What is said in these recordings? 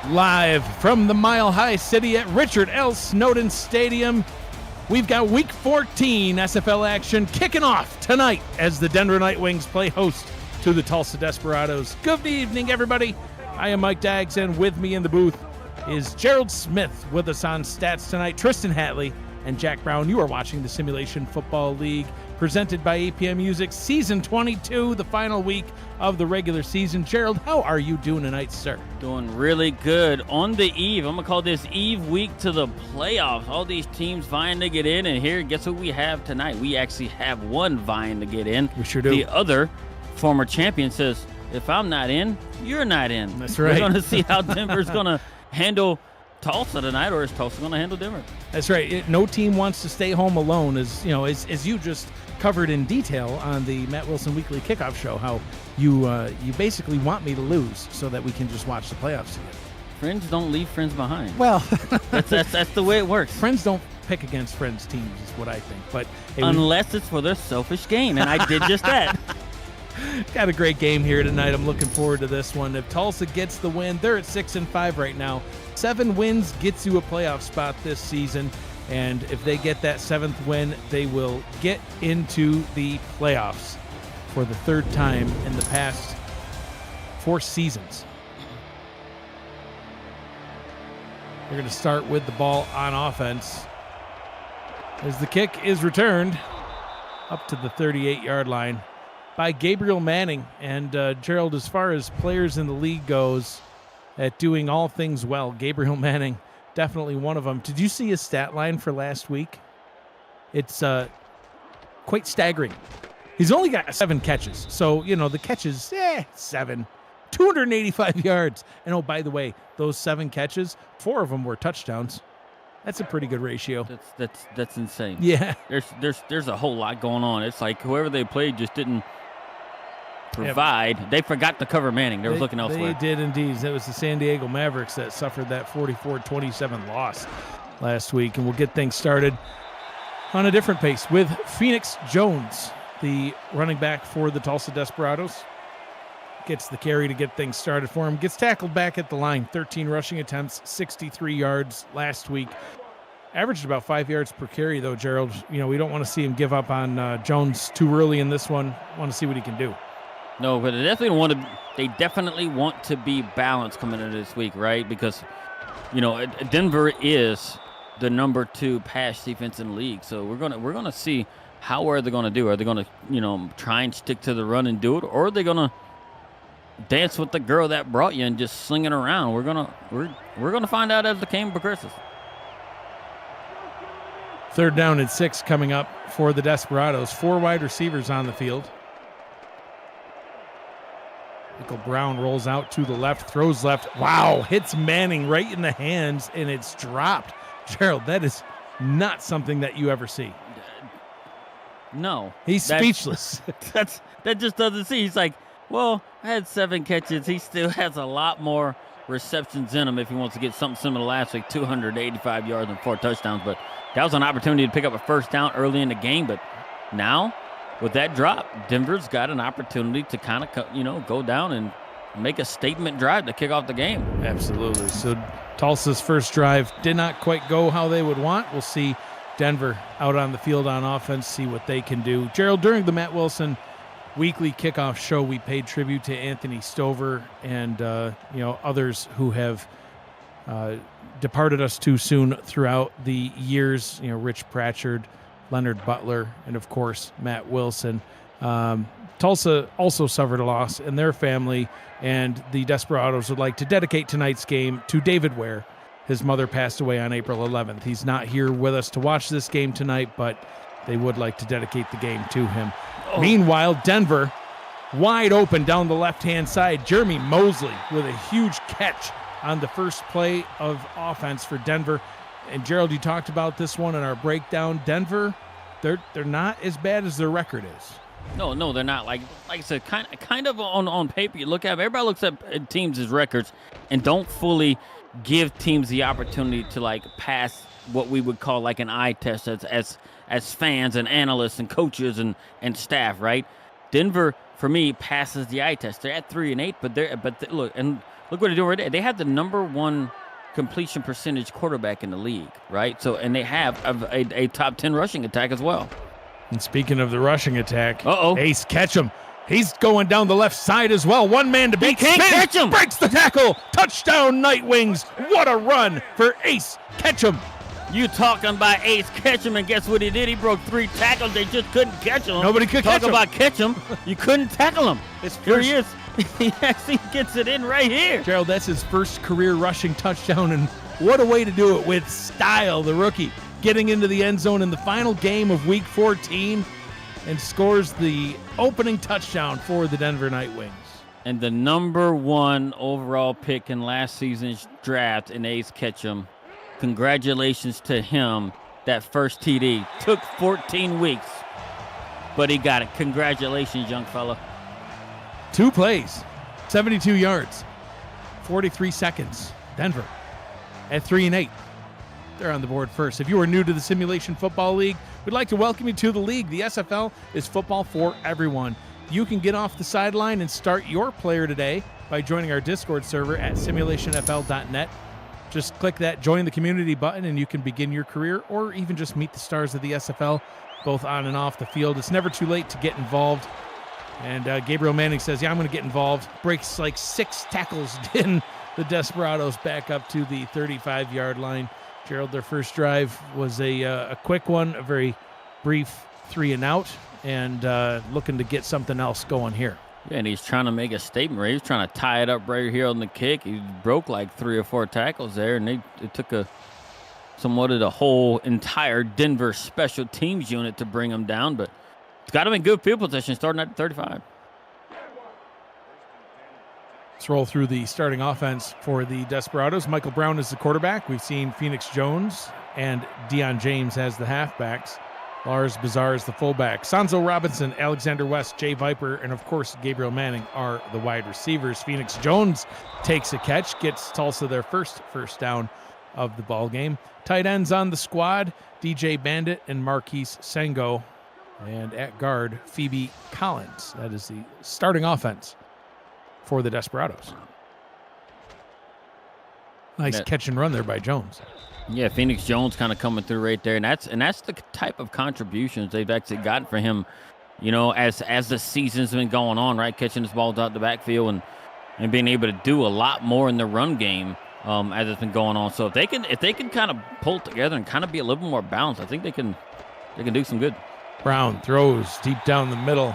Live from the Mile High City at Richard L. Snowden Stadium, we've got Week 14 SFL action kicking off tonight as the Denver Nightwings play host to the Tulsa Desperados. Good evening, everybody. I am Mike Daggs, and with me in the booth is Gerald Smith with us on stats tonight, Tristan Hatley, and Jack Brown. You are watching the Simulation Football League, presented by APM Music, Season 22, the final week of the regular season. Gerald, how are you doing tonight, sir? Doing really good. On the eve, I'm going to call this eve week to the playoffs. All these teams vying to get in, and here, guess what we have tonight? We actually have one vying to get in. We sure do. The other former champion says, if I'm not in, you're not in. That's right. We're going to see how Denver's going to handle Tulsa tonight, or is Tulsa going to handle Denver? That's right. No team wants to stay home alone, as you just covered in detail on the Matt Wilson Weekly Kickoff Show, how you basically want me to lose so that we can just watch the playoffs together. Friends don't leave friends behind. Well, that's the way it works. Friends don't pick against friends' teams, is what I think. But hey, unless it's for their selfish gain, and I did just that. Got a great game here tonight. I'm looking forward to this one. If Tulsa gets the win, they're at 6-5 right now. 7 wins gets you a playoff spot this season. And if they get that 7th win, they will get into the playoffs for the 3rd time in the past 4 seasons. They're going to start with the ball on offense as the kick is returned up to the 38-yard line by Gabriel Manning. And Gerald, as far as players in the league goes at doing all things well, Gabriel Manning, definitely one of them. Did you see his stat line for last week? It's quite staggering. He's only got 7 catches. So, the catches, 7. 285 yards. And, oh, by the way, those 7 catches, 4 of them were touchdowns. That's a pretty good ratio. That's insane. Yeah. There's a whole lot going on. It's like whoever they played just didn't provide. Yep. They forgot to cover Manning. They were looking elsewhere. They did indeed. It was the San Diego Mavericks that suffered that 44-27 loss last week. And we'll get things started on a different pace with Phoenix Jones, the running back for the Tulsa Desperados. Gets the carry to get things started for him. Gets tackled back at the line. 13 rushing attempts, 63 yards last week. Averaged about 5 yards per carry, though, Gerald. We don't want to see him give up on Jones too early in this one. Want to see what he can do. No, but they definitely want to be balanced coming into this week, right? Because, Denver is the number 2 pass defense in the league. So we're gonna see how are they gonna do. Are they gonna, try and stick to the run and do it, or are they gonna dance with the girl that brought you and just sling it around? We're gonna find out as the game progresses. 3rd down and 6 coming up for the Desperados. 4 wide receivers on the field. Michael Brown rolls out to the left, throws left. Wow, hits Manning right in the hands, and it's dropped. Gerald, that is not something that you ever see. No. He's speechless. That just doesn't see. He's like, well, I had 7 catches. He still has a lot more receptions in him if he wants to get something similar to last week, 285 yards and 4 touchdowns. But that was an opportunity to pick up a 1st down early in the game. But now, with that drop, Denver's got an opportunity to kind of, go down and make a statement drive to kick off the game. Absolutely. So Tulsa's first drive did not quite go how they would want. We'll see Denver out on the field on offense, see what they can do. Gerald, during the Matt Wilson Weekly Kickoff Show, we paid tribute to Anthony Stover and others who have departed us too soon throughout the years. Rich Pratchard, Leonard Butler, and of course Matt Wilson. Tulsa also suffered a loss in their family, and the Desperados would like to dedicate tonight's game to David Ware. His mother passed away on April 11th. He's not here with us to watch this game tonight, but they would like to dedicate the game to him. Oh. Meanwhile, Denver wide open down the left-hand side. Jeremy Mosley with a huge catch on the first play of offense for Denver. And Gerald, you talked about this one in our breakdown. Denver, they're not as bad as their record is. No, they're not. Like I said, kind of on paper, you look at them, everybody looks at teams' records and don't fully give teams the opportunity to pass what we would call an eye test as fans and analysts and coaches and staff, right? Denver, for me, passes the eye test. They're at 3-8, but look, and Look what they're doing right there. They have the number 1 completion percentage quarterback in the league, right? So, and they have a top 10 rushing attack as well. And speaking of the rushing attack, Uh-oh. Ace Ketchum. He's going down the left side as well. One man to beat. can't catch him. Breaks the tackle. Touchdown, Nightwings. What a run for Ace Ketchum. You talking about Ace Ketchum, and guess what he did? He broke 3 tackles. They just couldn't catch him. Nobody could catch him. Talk about catch him. You couldn't tackle him. Here he is. He actually gets it in right here. Gerald, that's his first career rushing touchdown, and what a way to do it with style, the rookie. Getting into the end zone in the final game of Week 14 and scores the opening touchdown for the Denver Nightwings. And the number 1 overall pick in last season's draft in Ace Ketchum. Congratulations to him. That first TD took 14 weeks, but he got it. Congratulations, young fella. 2 plays, 72 yards, 43 seconds. Denver at 3-8. They're on the board first. If you are new to the Simulation Football League, we'd like to welcome you to the league. The SFL is football for everyone. You can get off the sideline and start your player today by joining our Discord server at simulationfl.net. Just click that Join the Community button and you can begin your career or even just meet the stars of the SFL, both on and off the field. It's never too late to get involved. And Gabriel Manning says, yeah, I'm going to get involved. Breaks like 6 tackles in the Desperados back up to the 35-yard line. Gerald, their first drive was a quick one, a very brief 3-and-out, and looking to get something else going here. Yeah, and he's trying to make a statement, right? He's trying to tie it up right here on the kick. He broke like 3 or 4 tackles there, and it took somewhat of the whole entire Denver special teams unit to bring him down, but it's got him in good field position starting at 35. Let's roll through the starting offense for the Desperados. Michael Brown is the quarterback. We've seen Phoenix Jones and Deion James as the halfbacks. Lars Bazar is the fullback. Sanzo Robinson, Alexander West, Jay Viper, and of course Gabriel Manning are the wide receivers. Phoenix Jones takes a catch, gets Tulsa their first down of the ball game. Tight ends on the squad, DJ Bandit and Marquise Sengo. And at guard, Phoebe Collins. That is the starting offense for the Desperados. Nice catch and run there by Jones. Yeah, Phoenix Jones kind of coming through right there, and that's the type of contributions they've actually gotten for him, you know, as the season's been going on, right? Catching his balls out the backfield and being able to do a lot more in the run game as it's been going on. So if they can kind of pull together and kind of be a little more balanced, I think they can do some good. Brown throws deep down the middle.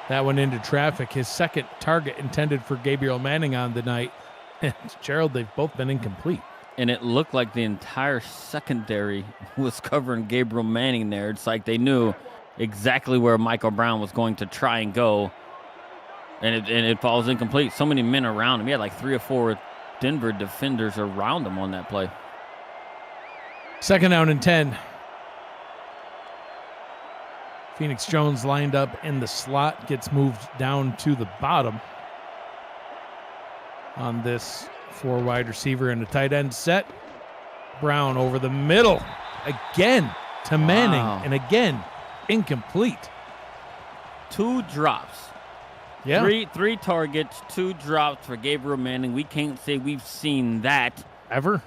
That one into traffic. His second target intended for Gabriel Manning on the night. And Gerald, they've both been incomplete. And it looked like the entire secondary was covering Gabriel Manning there. It's like they knew exactly where Michael Brown was going to try and go. And it falls incomplete. So many men around him. He had like 3 or 4 Denver defenders around him on that play. 2nd down and 10. Phoenix Jones lined up in the slot, gets moved down to the bottom on this 4 wide receiver and a tight end set. Brown over the middle again to Manning, and again incomplete. 2 drops. Yeah. 3 targets, 2 drops for Gabriel Manning. We can't say we've seen that ever.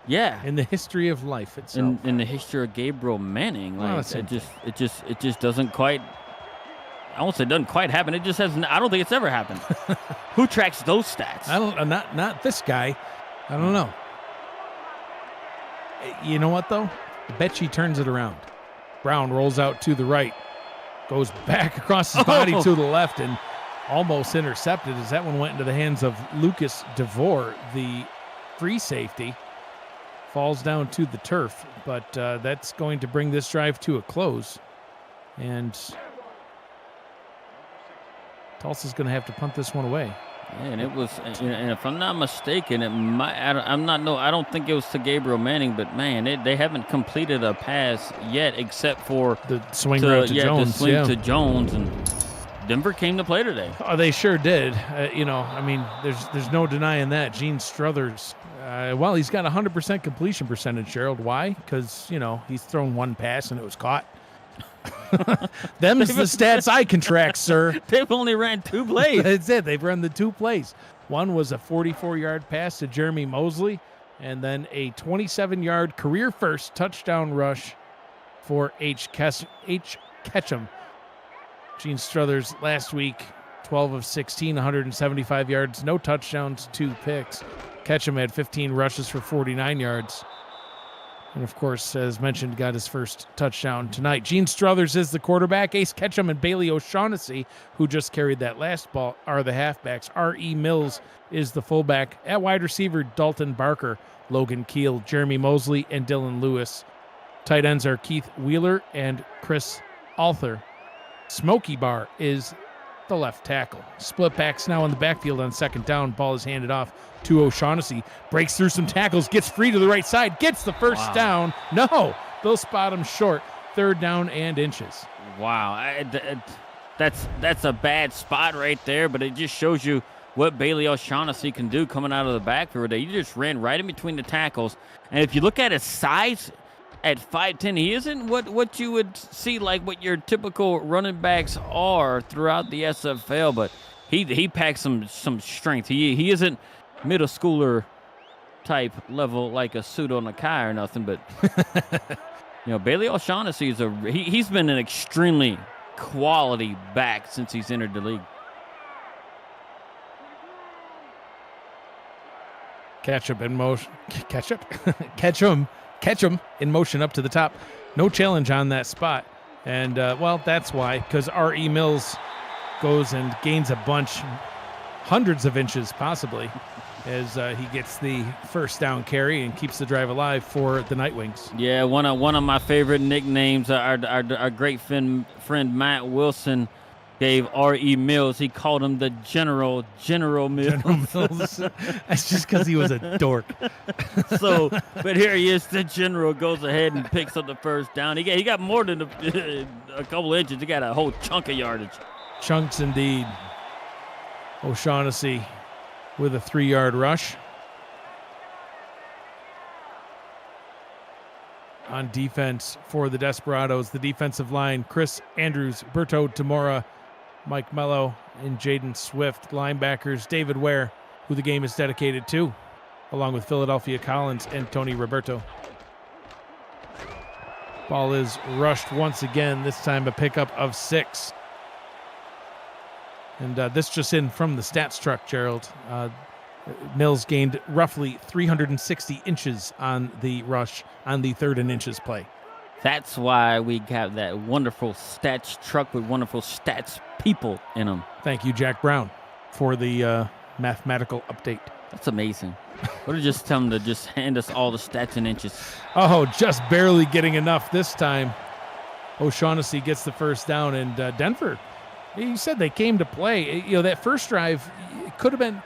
Yeah, in the history of life itself. In the history of Gabriel Manning, like it just doesn't quite. I won't say it doesn't quite happen. It just hasn't. I don't think it's ever happened. Who tracks those stats? I don't. Not this guy. I don't know. You know what though? I bet she turns it around. Brown rolls out to the right, goes back across his body to the left, and almost intercepted as that one went into the hands of Lucas DeVore, the free safety. Falls down to the turf, but that's going to bring this drive to a close. And Tulsa's going to have to punt this one away. Yeah, and it was, and if I'm not mistaken, it might. I don't think it was to Gabriel Manning, but man, they haven't completed a pass yet, except for the swing route to Jones. The swing to Jones, and Denver came to play today. Oh, they sure did. I mean, there's no denying that. Gene Struthers. Well, he's got 100% completion percentage, Gerald. Why? Because, he's thrown 1 pass and it was caught. Them's the stats I can track, sir. They've only ran 2 plays. That's it. They've run the 2 plays. One was a 44-yard pass to Jeremy Mosley, and then a 27-yard career-first touchdown rush for H. Ketchum. Gene Struthers last week, 12 of 16, 175 yards, no touchdowns, 2 picks. Ketchum had 15 rushes for 49 yards. And, of course, as mentioned, got his first touchdown tonight. Gene Struthers is the quarterback. Ace Ketchum and Bailey O'Shaughnessy, who just carried that last ball, are the halfbacks. R.E. Mills is the fullback. At wide receiver, Dalton Barker, Logan Keel, Jeremy Mosley, and Dylan Lewis. Tight ends are Keith Wheeler and Chris Alther. Smokey Bar is the left tackle. Split backs now in the backfield on second down. Ball is handed off to O'Shaughnessy. Breaks through some tackles, gets free to the right side, gets the first down. No, they'll spot him short. Third down and inches. Wow, that's a bad spot right there, but it just shows you what Bailey O'Shaughnessy can do coming out of the backfield. He just ran right in between the tackles. And if you look at his size, at 5'10", he isn't what you would see like what your typical running backs are throughout the SFL, but he packs some strength. He isn't middle schooler type level like a Pseudo Nakai or nothing, but Bailey O'Shaughnessy he's been an extremely quality back since he's entered the league. Ketchum in motion. Ketchum in motion up to the top. No challenge on that spot. And, that's why, because R.E. Mills goes and gains a bunch, hundreds of inches possibly, as he gets the first down carry and keeps the drive alive for the Nightwings. Yeah, one of my favorite nicknames, our great friend Matt Wilson gave R.E. Mills. He called him the General Mills. General Mills. That's just because he was a dork. But here he is. The General goes ahead and picks up the first down. He got more than a couple inches. He got a whole chunk of yardage. Chunks indeed. O'Shaughnessy with a 3-yard rush. On defense for the Desperados, the defensive line, Chris Andrews, Berto Tamora, Mike Mello, and Jaden Swift. Linebackers, David Ware, who the game is dedicated to, along with Philadelphia Collins and Tony Roberto. Ball is rushed once again, this time a pickup of 6. And this just in from the stats truck, Gerald. Mills gained roughly 360 inches on the rush on the 3rd and inches play. That's why we got that wonderful stats truck with wonderful stats people in them. Thank you, Jack Brown, for the mathematical update. That's amazing. What did just tell him to just hand us all the stats in inches? Oh, just barely getting enough this time. O'Shaughnessy gets the first down, and Denver, you said they came to play. That first drive, it could have been,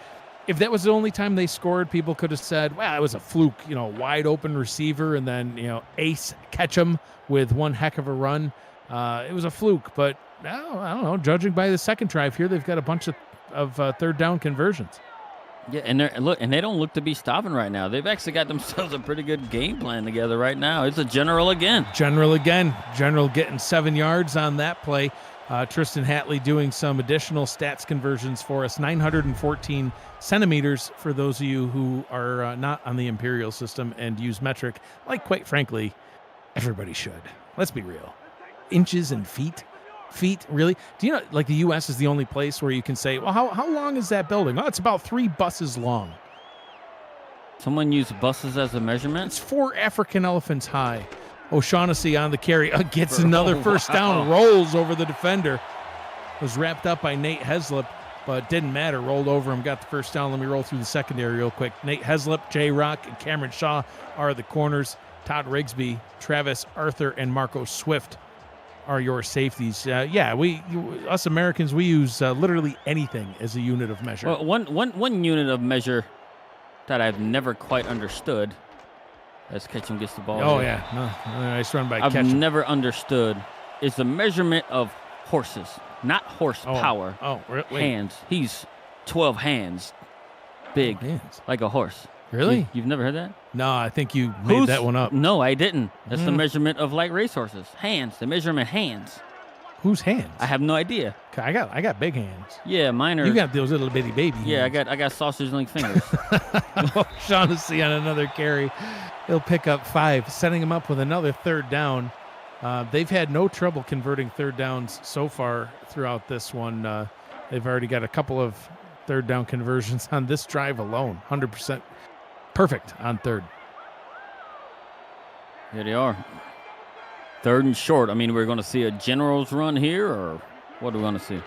if that was the only time they scored, people could have said, well, it was a fluke, wide open receiver, and then, Ace Ketchum with one heck of a run. It was a fluke, but I don't know. Judging by the second drive here, they've got a bunch of third down conversions. Yeah, and they don't look to be stopping right now. They've actually got themselves a pretty good game plan together right now. It's a General again. General getting 7 yards on that play. Tristan Hatley doing some additional stats conversions for us. 914 centimeters for those of you who are not on the Imperial system and use metric, like, quite frankly, everybody should. Let's be real. Inches and feet. Feet, really? Do you know, like, the U.S. is the only place where you can say, well, how long is that building? Oh, it's about 3 buses long. Someone used buses as a measurement? It's 4 African elephants high. O'Shaughnessy on the carry, gets another first down, rolls over the defender. Was wrapped up by Nate Heslip, but didn't matter. Rolled over him, got the first down. Let me roll through the secondary real quick. Nate Heslip, Jay Rock, and Cameron Shaw are the corners. Todd Rigsby, Travis Arthur, and Marco Swift are your safeties. Us Americans, we use literally anything as a unit of measure. Well, one unit of measure that I've never quite understood as Ketchum gets the ball. Oh, yeah. No, nice run by Ketchum. I've never understood is the measurement of horses, not horsepower. Hands. He's 12 hands big, like a horse. Really? You've never heard that? No, I think you made that one up. No, I didn't. That's the measurement of like racehorses. Hands. The measurement hands. Whose hands? I have no idea. I got big hands. Yeah, mine are. You got those little bitty baby Yeah, hands. I got sausage link fingers. Shaughnessy on another carry. He'll pick up 5, setting him up with another third down. They've had no trouble converting third downs so far throughout this one. They've already got a couple of third down conversions on this drive alone. 100% perfect on third. Here they are. Third and short. I mean, we're going to see a general's run here, or what are we going to see?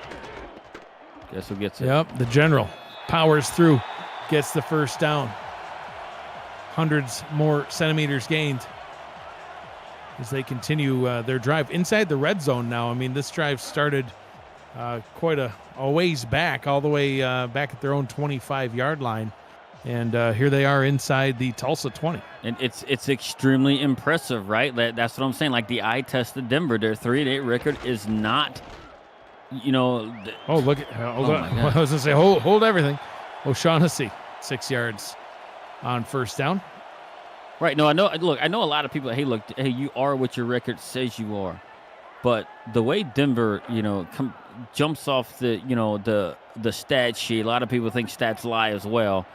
Guess who gets it? Yep, the general powers through, gets the first down. Hundreds more centimeters gained as they continue their drive inside the red zone now. I mean, this drive started quite a ways back, all the way back at their own 25-yard line. And here they are inside the Tulsa 20. And it's extremely impressive, right? That's what I'm saying. Like the eye test of Denver, their 3-8 record is not, Oh, look at hold on. I was going to say, hold everything. O'Shaughnessy, 6 yards on first down. Right. No, I know. Look, I know a lot of people. Hey, you are what your record says you are. But the way Denver, jumps off the stat sheet, a lot of people think stats lie as well.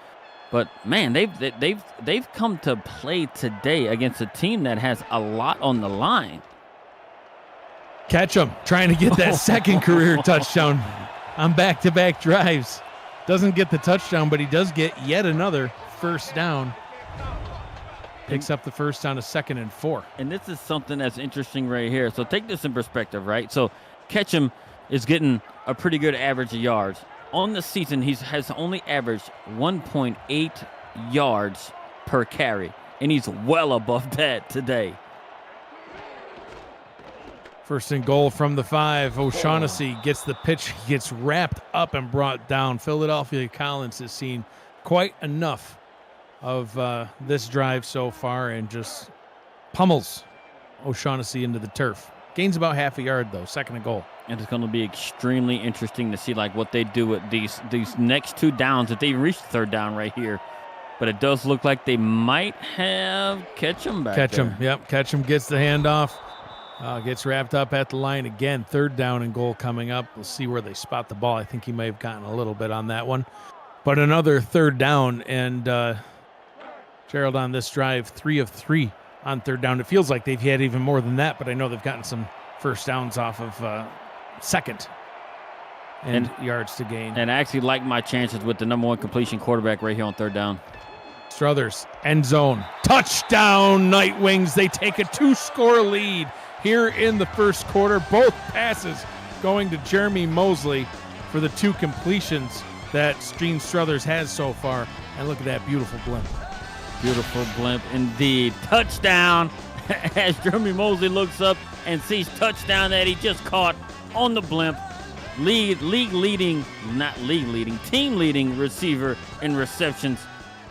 But man, they've come to play today against a team that has a lot on the line. Ketchum trying to get that second career touchdown on back-to-back drives. Doesn't get the touchdown, but he does get yet another first down. Picks up the first down, a 2nd and 4. And this is something that's interesting right here. So take this in perspective, right? So Ketchum is getting a pretty good average of yards. On the season, he has only averaged 1.8 yards per carry, and he's well above that today. First and goal from the 5. O'Shaughnessy gets the pitch, gets wrapped up and brought down. Philadelphia Collins has seen quite enough of this drive so far and just pummels O'Shaughnessy into the turf. Gains about half a yard, though, 2nd and goal. And it's going to be extremely interesting to see like what they do with these next 2 downs if they reach the 3rd down right here. But it does look like they might have Ketchum back there. Yep. Ketchum gets the handoff. Gets wrapped up at the line again. 3rd down and goal coming up. We'll see where they spot the ball. I think he may have gotten a little bit on that one. But another 3rd down, and Gerald on this drive, 3 of 3 on 3rd down. It feels like they've had even more than that, but I know they've gotten some first downs off of 2nd and yards to gain. And I actually like my chances with the number 1 completion quarterback right here on 3rd down. Struthers, end zone, touchdown, Nightwings. They take a 2-score lead here in the first quarter. Both passes going to Jeremy Mosley for the 2 completions that Gene Struthers has so far. And look at that beautiful blimp. Beautiful blimp indeed. Touchdown as Jeremy Mosley looks up and sees touchdown that he just caught on the blimp. Team leading receiver in receptions,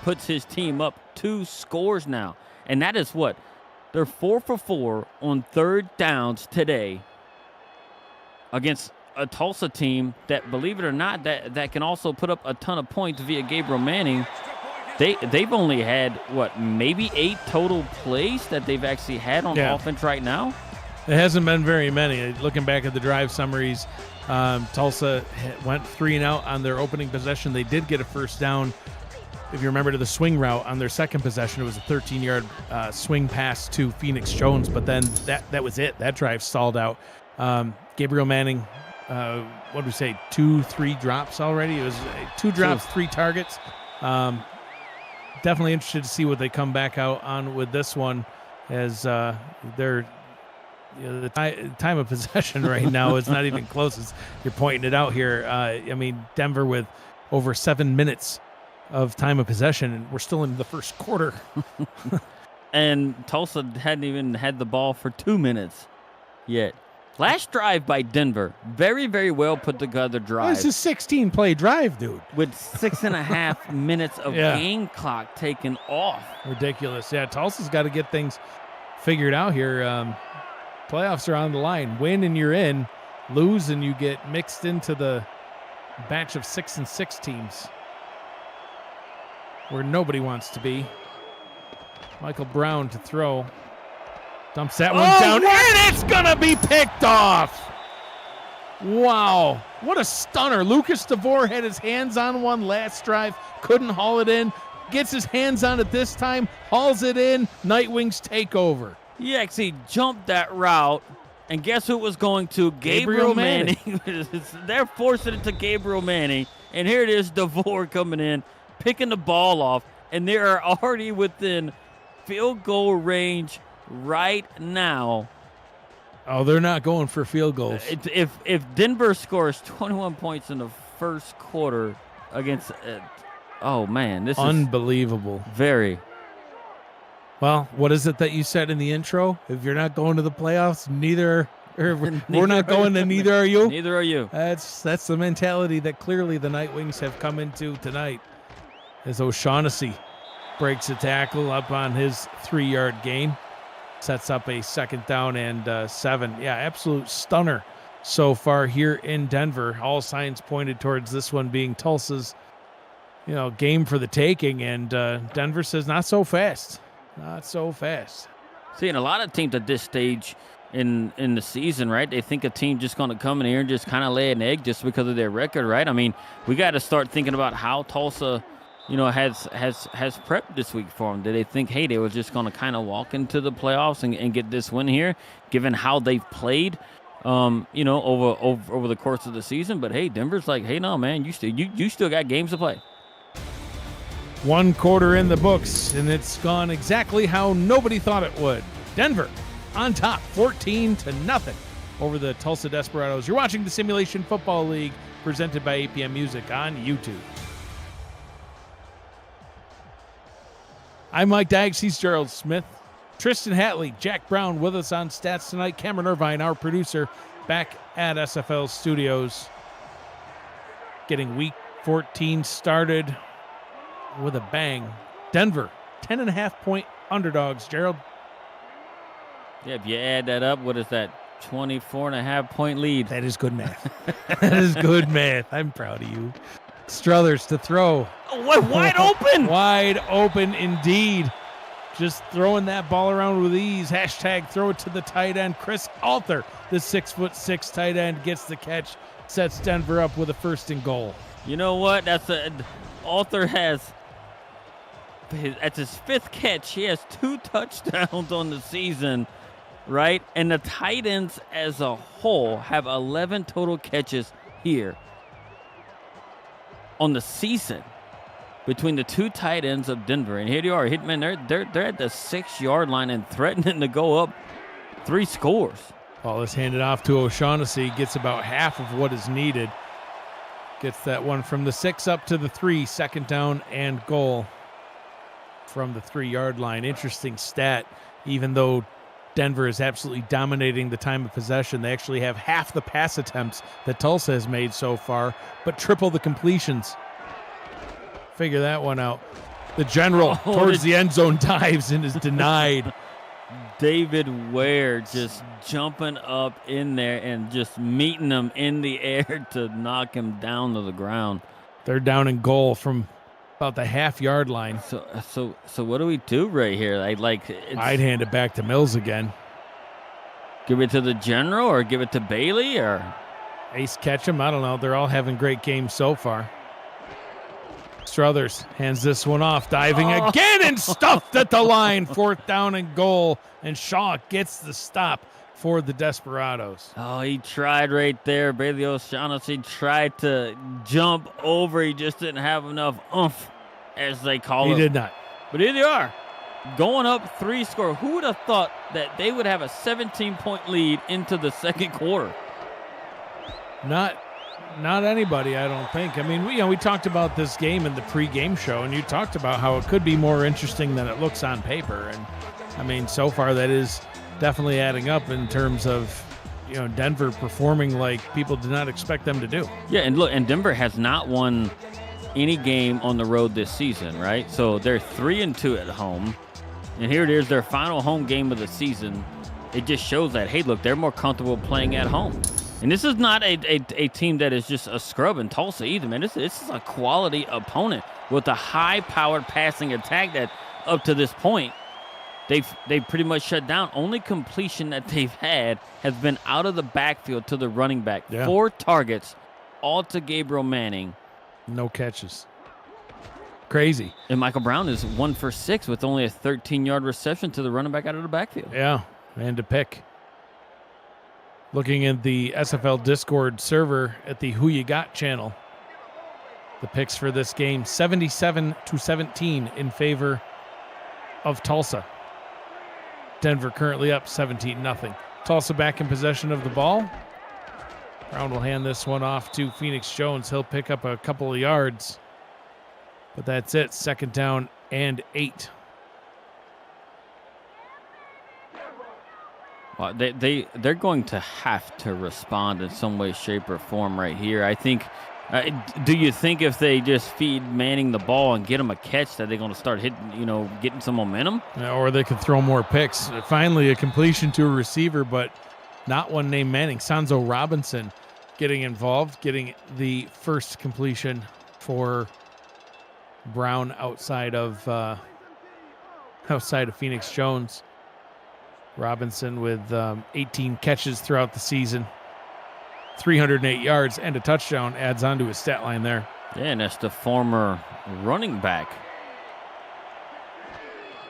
puts his team up 2 scores now. And that is what? They're 4 for 4 on 3rd downs today against a Tulsa team that, believe it or not, that can also put up a ton of points via Gabriel Manning. They've only had, maybe 8 total plays that they've actually had on offense right now? It hasn't been very many. Looking back at the drive summaries, Tulsa went 3 and out on their opening possession. They did get a first down, if you remember, to the swing route on their 2nd possession. It was a 13-yard swing pass to Phoenix Jones, but then that was it. That drive stalled out. Gabriel Manning, what did we say, 2-3 drops already? It was 2 drops, 3 targets. Definitely interested to see what they come back out on with this one, as they're the time of possession right now is not even close as you're pointing it out here. I mean, Denver with over 7 minutes of time of possession, and we're still in the first quarter. And Tulsa hadn't even had the ball for 2 minutes yet. Last drive by Denver, very, very well put together drive. This is a 16-play drive, dude. With 6.5 minutes of game clock taken off. Ridiculous. Yeah, Tulsa's got to get things figured out here. Playoffs are on the line. Win and you're in. Lose and you get mixed into the batch of 6-6 teams where nobody wants to be. Michael Brown to throw. Dumps that one down, and it's going to be picked off. Wow. What a stunner. Lucas DeVore had his hands on one last drive, couldn't haul it in. Gets his hands on it this time, hauls it in. Nightwings take over. He actually jumped that route, and guess who it was going to? Gabriel Manning. They're forcing it to Gabriel Manning, and here it is, DeVore coming in, picking the ball off, and they are already within field goal range right now. Oh, they're not going for field goals. If Denver scores 21 points in the first quarter against, oh man, this unbelievable. Is very. Well, what is it that you said in the intro? If you're not going to the playoffs, we're not going, and neither are you. Neither are you. That's the mentality that clearly the Nightwings have come into tonight. As O'Shaughnessy breaks a tackle up on his 3-yard gain. Sets up a 2nd down and 7. Yeah, absolute stunner so far here in Denver. All signs pointed towards this one being Tulsa's, game for the taking. And Denver says, not so fast. Not so fast. Seeing a lot of teams at this stage in the season, right? They think a team just going to come in here and just kind of lay an egg just because of their record, right? I mean, we got to start thinking about how Tulsa has prepped this week for them. Did they think, hey, they were just going to kind of walk into the playoffs and get this win here, given how they've played, over the course of the season? But hey, Denver's like, hey, no, man, you still got games to play. 1 quarter in the books, and it's gone exactly how nobody thought it would. Denver on top, 14-0 over the Tulsa Desperados. You're watching the Simulation Football League, presented by APM Music on YouTube. I'm Mike Daggs. He's Gerald Smith. Tristan Hatley, Jack Brown with us on Stats tonight. Cameron Irvine, our producer, back at SFL Studios. Getting week 14 started with a bang. Denver, 10.5-point underdogs, Gerald. Yeah, if you add that up, what is that? 24.5-point lead. That is good math. That is good math. I'm proud of you. Struthers to throw. Oh, wide open. Wide open indeed. Just throwing that ball around with ease. Hashtag throw it to the tight end. Chris Alter, the 6'6" tight end, gets the catch. Sets Denver up with a 1st and goal. You know what? Alter has, that's his 5th catch. He has 2 touchdowns on the season, right? And the tight ends as a whole have 11 total catches here on the season between the 2 tight ends of Denver. And here they are, Hitman, they're at the 6-yard line and threatening to go up 3 scores. Ball is handed off to O'Shaughnessy, gets about half of what is needed. Gets that one from the 6 up to the 3, 2nd down and goal from the 3-yard line. Interesting stat, even though Denver is absolutely dominating the time of possession, they actually have half the pass attempts that Tulsa has made so far, but triple the completions. Figure that one out. The general towards the end zone dives and is denied. David Ware just jumping up in there and just meeting him in the air to knock him down to the ground. 3rd down and goal from about the half-yard line. So what do we do right here? I'd hand it back to Mills again. Give it to the general or give it to Bailey or Ace Ketchum? I don't know. They're all having great games so far. Struthers hands this one off, diving again and stuffed at the line. 4th down and goal, and Shaw gets the stop for the Desperados. Oh, he tried right there. Bailey O'Shaughnessy tried to jump over. He just didn't have enough oomph, as they call it. He did not. But here they are, going up 3 score. Who would have thought that they would have a 17-point lead into the 2nd quarter? Not anybody, I don't think. I mean, we talked about this game in the pregame show, and you talked about how it could be more interesting than it looks on paper. And, I mean, so far that is definitely adding up in terms of, Denver performing like people did not expect them to do. Yeah, and look, and Denver has not won any game on the road this season, right? So they're 3-2 at home, and here it is, their final home game of the season. It just shows that, hey, look, they're more comfortable playing at home. And this is not a team that is just a scrub in Tulsa either, man. This is a quality opponent with a high-powered passing attack that, up to this point, they've pretty much shut down. Only completion that they've had has been out of the backfield to the running back. Yeah. 4 targets, all to Gabriel Manning. No catches. Crazy. And Michael Brown is 1 for 6 with only a 13-yard reception to the running back out of the backfield. Yeah, and to pick. Looking at the SFL Discord server at the Who You Got channel, the picks for this game, 77-17 in favor of Tulsa. Denver currently up 17-0. Tulsa back in possession of the ball. Brown will hand this one off to Phoenix Jones. He'll pick up a couple of yards. But that's it. 2nd down and 8. Well, they're going to have to respond in some way, shape, or form right here. I think. Do you think if they just feed Manning the ball and get him a catch that they're going to start hitting, getting some momentum? Or they could throw more picks. Finally, a completion to a receiver, but not one named Manning. Sanzo Robinson getting involved, getting the first completion for Brown outside of Phoenix Jones. Robinson with 18 catches throughout the season, 308 yards and a touchdown adds on to his stat line there. Yeah, and that's the former running back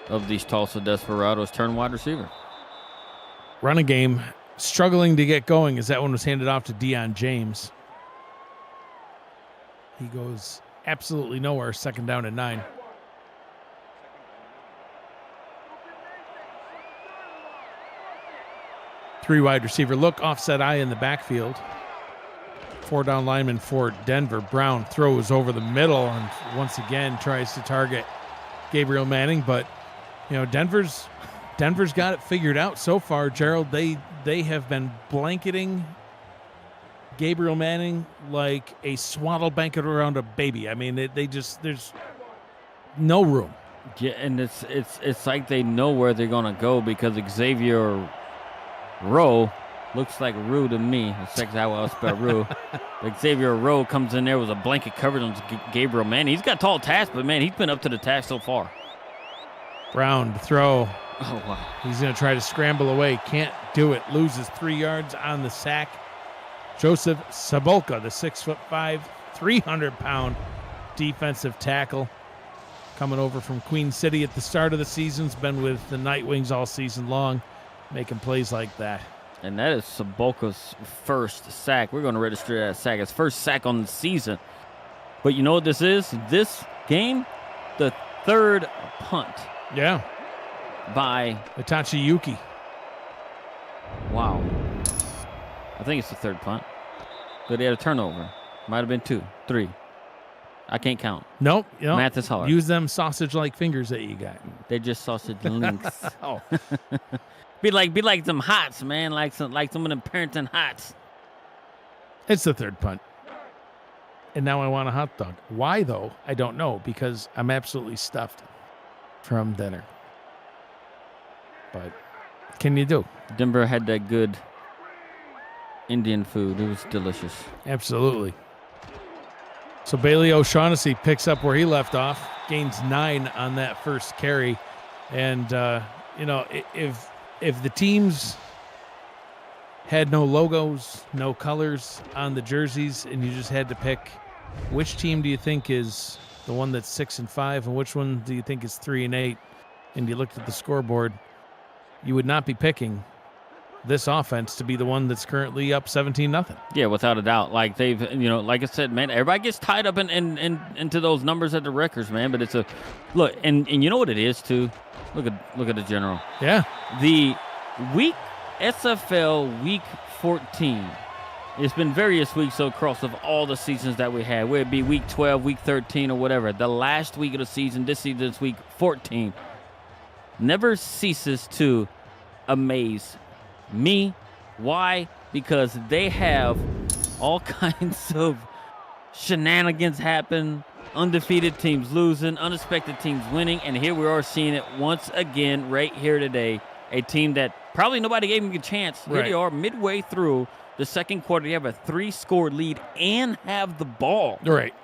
of these Tulsa Desperados turned wide receiver. Running game struggling to get going as that one was handed off to Deion James. He goes absolutely nowhere. 2nd down and 9. Three wide receiver look, offset eye in the backfield. 4 down lineman for Denver. Brown throws over the middle and once again tries to target Gabriel Manning, but Denver's got it figured out so far. Gerald, they have been blanketing Gabriel Manning like a swaddle blanket around a baby. I mean, they just, there's no room. Yeah, and it's like they know where they're gonna go because Xavier Rowe looks like Rue to me. That's how I'll spell Rue. Xavier Rowe comes in there with a blanket coverage on Gabriel Manning. He's got tall task, but man, he's been up to the task so far. Brown to throw. Oh wow! He's gonna try to scramble away. Can't do it. Loses 3 yards on the sack. Joseph Sabolka, the 6'5", 300-pound defensive tackle, coming over from Queen City at the start of the season. Has been with the Nightwings all season long, making plays like that. And that is Sabolka's first sack. We're going to register that sack. His first sack on the season. But you know what this is? This game, the 3rd punt. Yeah. By Itachi Yuki. Wow. I think it's the 3rd punt. But they had a turnover. Might have been 2, 3. I can't count. Nope. Math is hard. Use them sausage-like fingers that you got. They're just sausage links. Oh. Be like some hots, man. Like some of them parenting hots. It's the 3rd punt. And now I want a hot dog. Why, though? I don't know, because I'm absolutely stuffed from dinner. But what can you do? Denver had that good Indian food. It was delicious. Absolutely. So Bailey O'Shaughnessy picks up where he left off, gains 9 on that first carry. And, if the teams had no logos, no colors on the jerseys, and you just had to pick which team do you think is the one that's 6-5 and which one do you think is 3-8, and you looked at the scoreboard, you would not be picking this offense to be the one that's currently up 17-0. Yeah, without a doubt. Like they've, like I said, man, everybody gets tied up into those numbers at the records, man. But it's a look, and you know what it is too. Look at the general. Yeah. The SFL week 14. It's been various weeks across of all the seasons that we had, whether it be week 12, week 13, or whatever. The last week of the season, this season is week 14, never ceases to amaze me. Why? Because they have all kinds of shenanigans happen, undefeated teams losing, unexpected teams winning, and here we are seeing it once again right here today. A team that probably nobody gave them a chance. Here they are midway through the second quarter. They have a 3-score lead and have the ball. Right.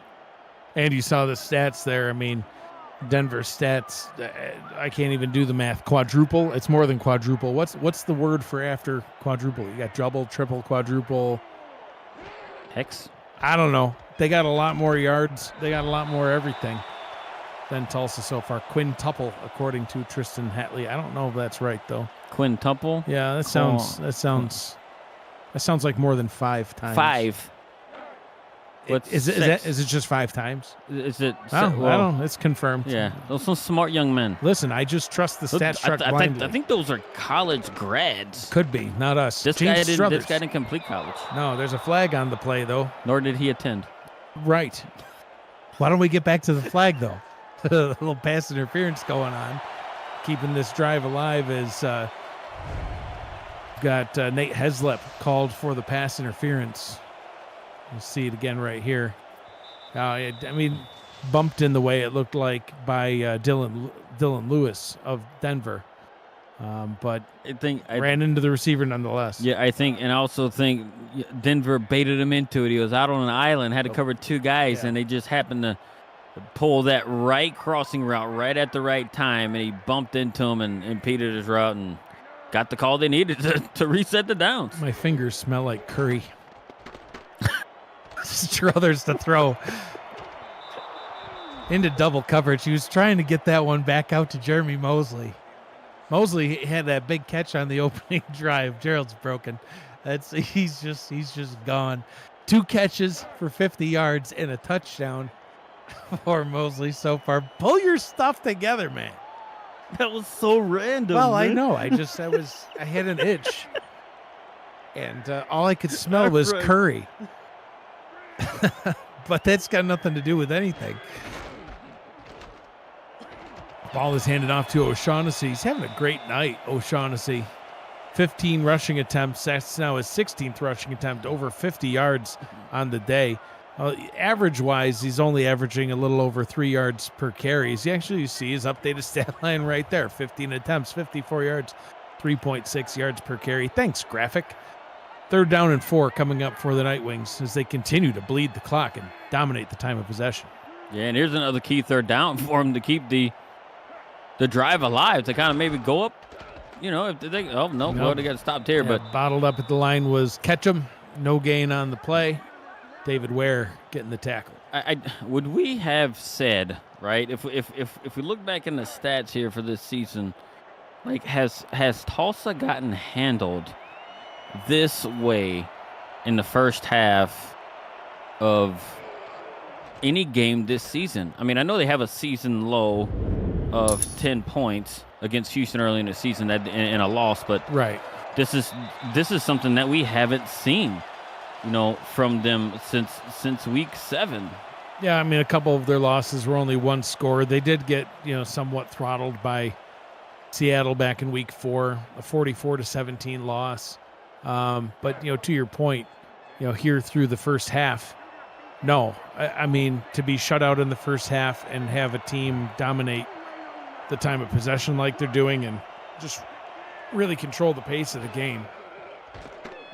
And you saw the stats there. I mean, Denver stats, I can't even do the math. Quadruple. It's more than quadruple. What's the word for after quadruple? You got double, triple, quadruple. Hex. I don't know. They got a lot more yards. They got a lot more everything than Tulsa so far. Quintuple, according to Tristan Hatley. I don't know if that's right though. Quintuple. Yeah, that sounds like more than 5 times. 5. Is it just 5 times? Is it? I don't know. It's confirmed. Yeah, those are some smart young men. Listen, I just trust the stats truck blindly. I think those are college grads. Could be, not us. This guy didn't complete college. No, there's a flag on the play, though. Nor did he attend. Right. Why don't we get back to the flag, though? A little pass interference going on. Keeping this drive alive is got Nate Heslip called for the pass interference. You'll see it again right here. I mean, bumped in the way it looked like by Dylan Lewis of Denver. But I ran into the receiver nonetheless. Yeah, I also think Denver baited him into it. He was out on an island, had to cover 2 guys, and they just happened to pull that right crossing route right at the right time, and he bumped into him and impeded his route and got the call they needed to reset the downs. My fingers smell like curry. Struthers to throw into double coverage. He was trying to get that one back out to Jeremy Mosley. Mosley had that big catch on the opening drive. Gerald's broken. He's just gone. 2 catches for 50 yards and a touchdown for Mosley so far. Pull your stuff together, man. That was so random. Well, man. I know. I had an itch, and all I could smell was curry. But that's got nothing to do with anything. Ball is handed off to O'Shaughnessy. He's having a great night, O'Shaughnessy. 15 rushing attempts. That's now his 16th rushing attempt, over 50 yards on the day. Average-wise, he's only averaging a little over 3 yards per carry. You see his updated stat line right there. 15 attempts, 54 yards, 3.6 yards per carry. Thanks, graphic. 3rd down and 4 coming up for the Nightwings as they continue to bleed the clock and dominate the time of possession. Yeah, and here's another key 3rd down for them to keep the drive alive, to kind of maybe go up. If they they got stopped here. Yeah, but bottled up at the line was Ketchum. No gain on the play. David Ware getting the tackle. Would we have said, right, if we look back in the stats here for this season, like has Tulsa gotten handled this way in the first half of any game this season? I mean, I know they have a season low of 10 points against Houston early in the season in a loss, but right, this is something that we haven't seen, from them since week 7. Yeah, I mean, a couple of their losses were only 1 score. They did get somewhat throttled by Seattle back in week 4, a 44-17 loss. But to your point, here through the first half, no, I mean, to be shut out in the first half and have a team dominate the time of possession like they're doing and just really control the pace of the game.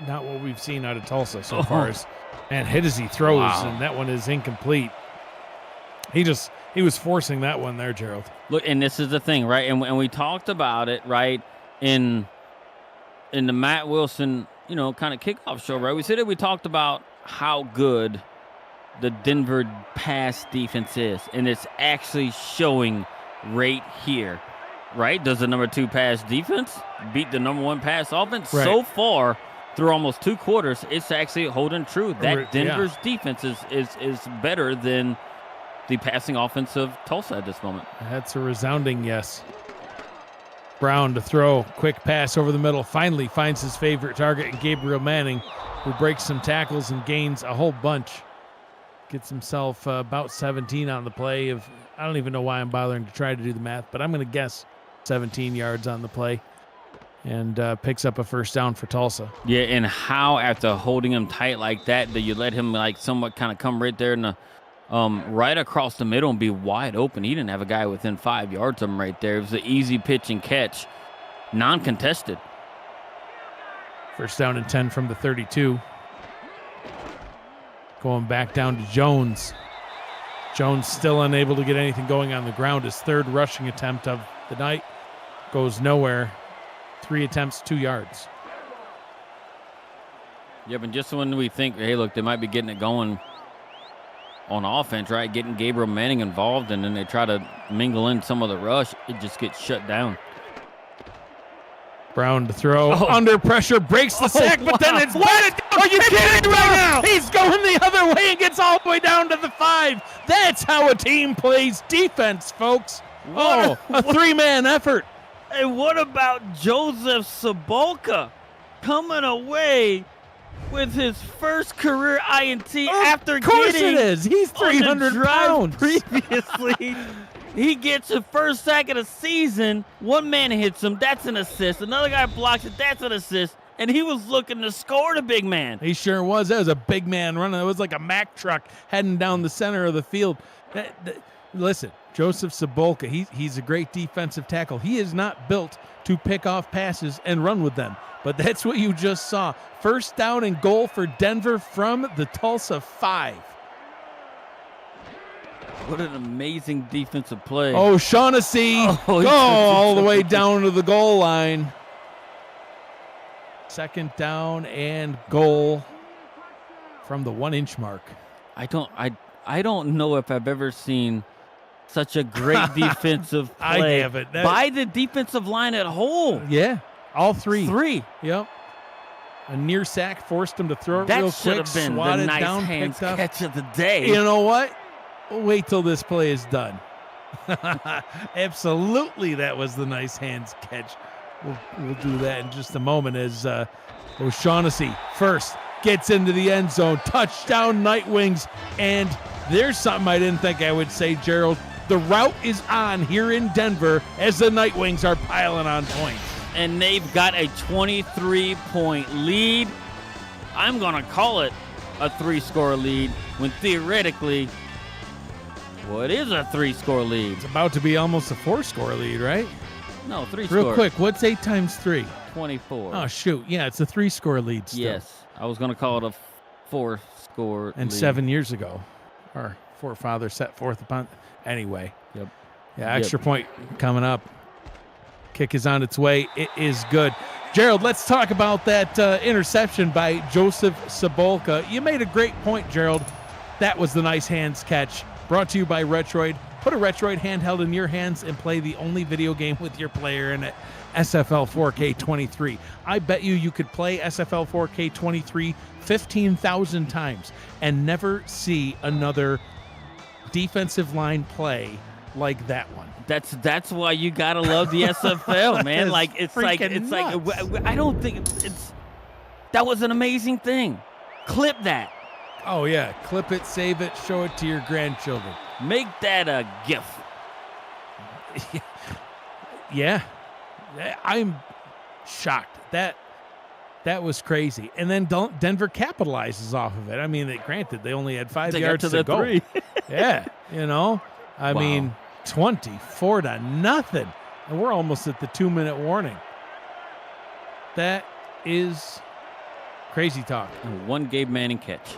Not what we've seen out of Tulsa so far. And hit as he throws, and that one is incomplete. He was forcing that one there, Gerald. Look, and this is the thing, right? And we talked about it, right, in the Matt Wilson, kind of kickoff show, right? We talked about how good the Denver pass defense is, and it's actually showing right here, right? Does the number 2 pass defense beat the number 1 pass offense? Right. So far, through almost 2 quarters, it's actually holding true. That Denver's defense is better than the passing offense of Tulsa at this moment. That's a resounding yes. Brown to throw, quick pass over the middle, finally finds his favorite target in Gabriel Manning, who breaks some tackles and gains a whole bunch. Gets himself about 17 on the play. I don't even know why I'm bothering to try to do the math, but I'm going to guess 17 yards on the play, and picks up a first down for Tulsa. Yeah, and how after holding him tight like that, do you let him somewhat kind of come right there in the right across the middle and be wide open? He didn't have a guy within 5 yards of him right there. It was an easy pitch and catch, non-contested. First down and 10 from the 32. Going back down to Jones. Jones still unable to get anything going on the ground. His third rushing attempt of the night goes nowhere. 3 attempts, 2 yards. Yeah, but just when we think, hey, look, they might be getting it going on offense, right? Getting Gabriel Manning involved, and then they try to mingle in some of the rush, it just gets shut down. Brown to throw, under pressure, breaks the sack, but then it's batted down. Are you kidding me right now? He's going the other way and gets all the way down to the 5. That's how a team plays defense, folks. A 3-man effort. And what about Joseph Sobolka coming away with his first career INT after getting... Of course it is. He's 300 pounds. Previously, he gets his first sack of the season. One man hits him. That's an assist. Another guy blocks it. That's an assist. And he was looking to score the big man. He sure was. That was a big man running. It was like a Mack truck heading down the center of the field. Listen, Joseph Sobolka, he's a great defensive tackle. He is not built to pick off passes and run with them. But that's what you just saw. First down and goal for Denver from the Tulsa 5. What an amazing defensive play. O'Shaughnessy all the way down to the goal line. Second down and goal from the 1-inch mark. I don't know if I've ever seen such a great defensive play I haven't. by the defensive line at whole. Yeah, all 3. 3. Yep. A near sack forced him to throw it That real should quick, have been the swatted nice down, hands picked up. catch of the day. You know what? We'll wait till this play is done. Absolutely, that was the nice hands catch. We'll do that in just a moment as O'Shaughnessy first gets into the end zone. Touchdown, Nightwings. And there's something I didn't think I would say, Gerald. The route is on here in Denver as the Nightwings are piling on points. And they've got a 23-point lead. I'm going to call it a 3-score lead when theoretically, well, it is a 3-score lead. It's about to be almost a 4-score lead, right? No, 3-score. Real quick, what's 8 times 3? 24. Oh, shoot. Yeah, it's a 3-score lead still. Yes. I was going to call it a 4-score And lead. 7 years ago, our forefather set forth upon... Anyway. Yep. Yeah, extra point coming up. Kick is on its way. It is good. Gerald, let's talk about that interception by Joseph Sobolka. You made a great point, Gerald. That was the nice hands catch. Brought to you by Retroid. Put a Retroid handheld in your hands and play the only video game with your player in it, SFL 4K 23. I bet you could play SFL 4K 23 15,000 times and never see another defensive line play like that one. That's why you gotta love the SFL, man. It's I don't think that was an amazing thing. Clip that. Oh yeah, clip it, save it, show it to your grandchildren. Make that a GIF. Yeah, I'm shocked. That was crazy. And then Denver capitalizes off of it. I mean, granted, they only had 5 yards to go. 3. Yeah, I mean, 24-0, and we're almost at the 2-minute warning. That is crazy talk. One Gabe Manning catch.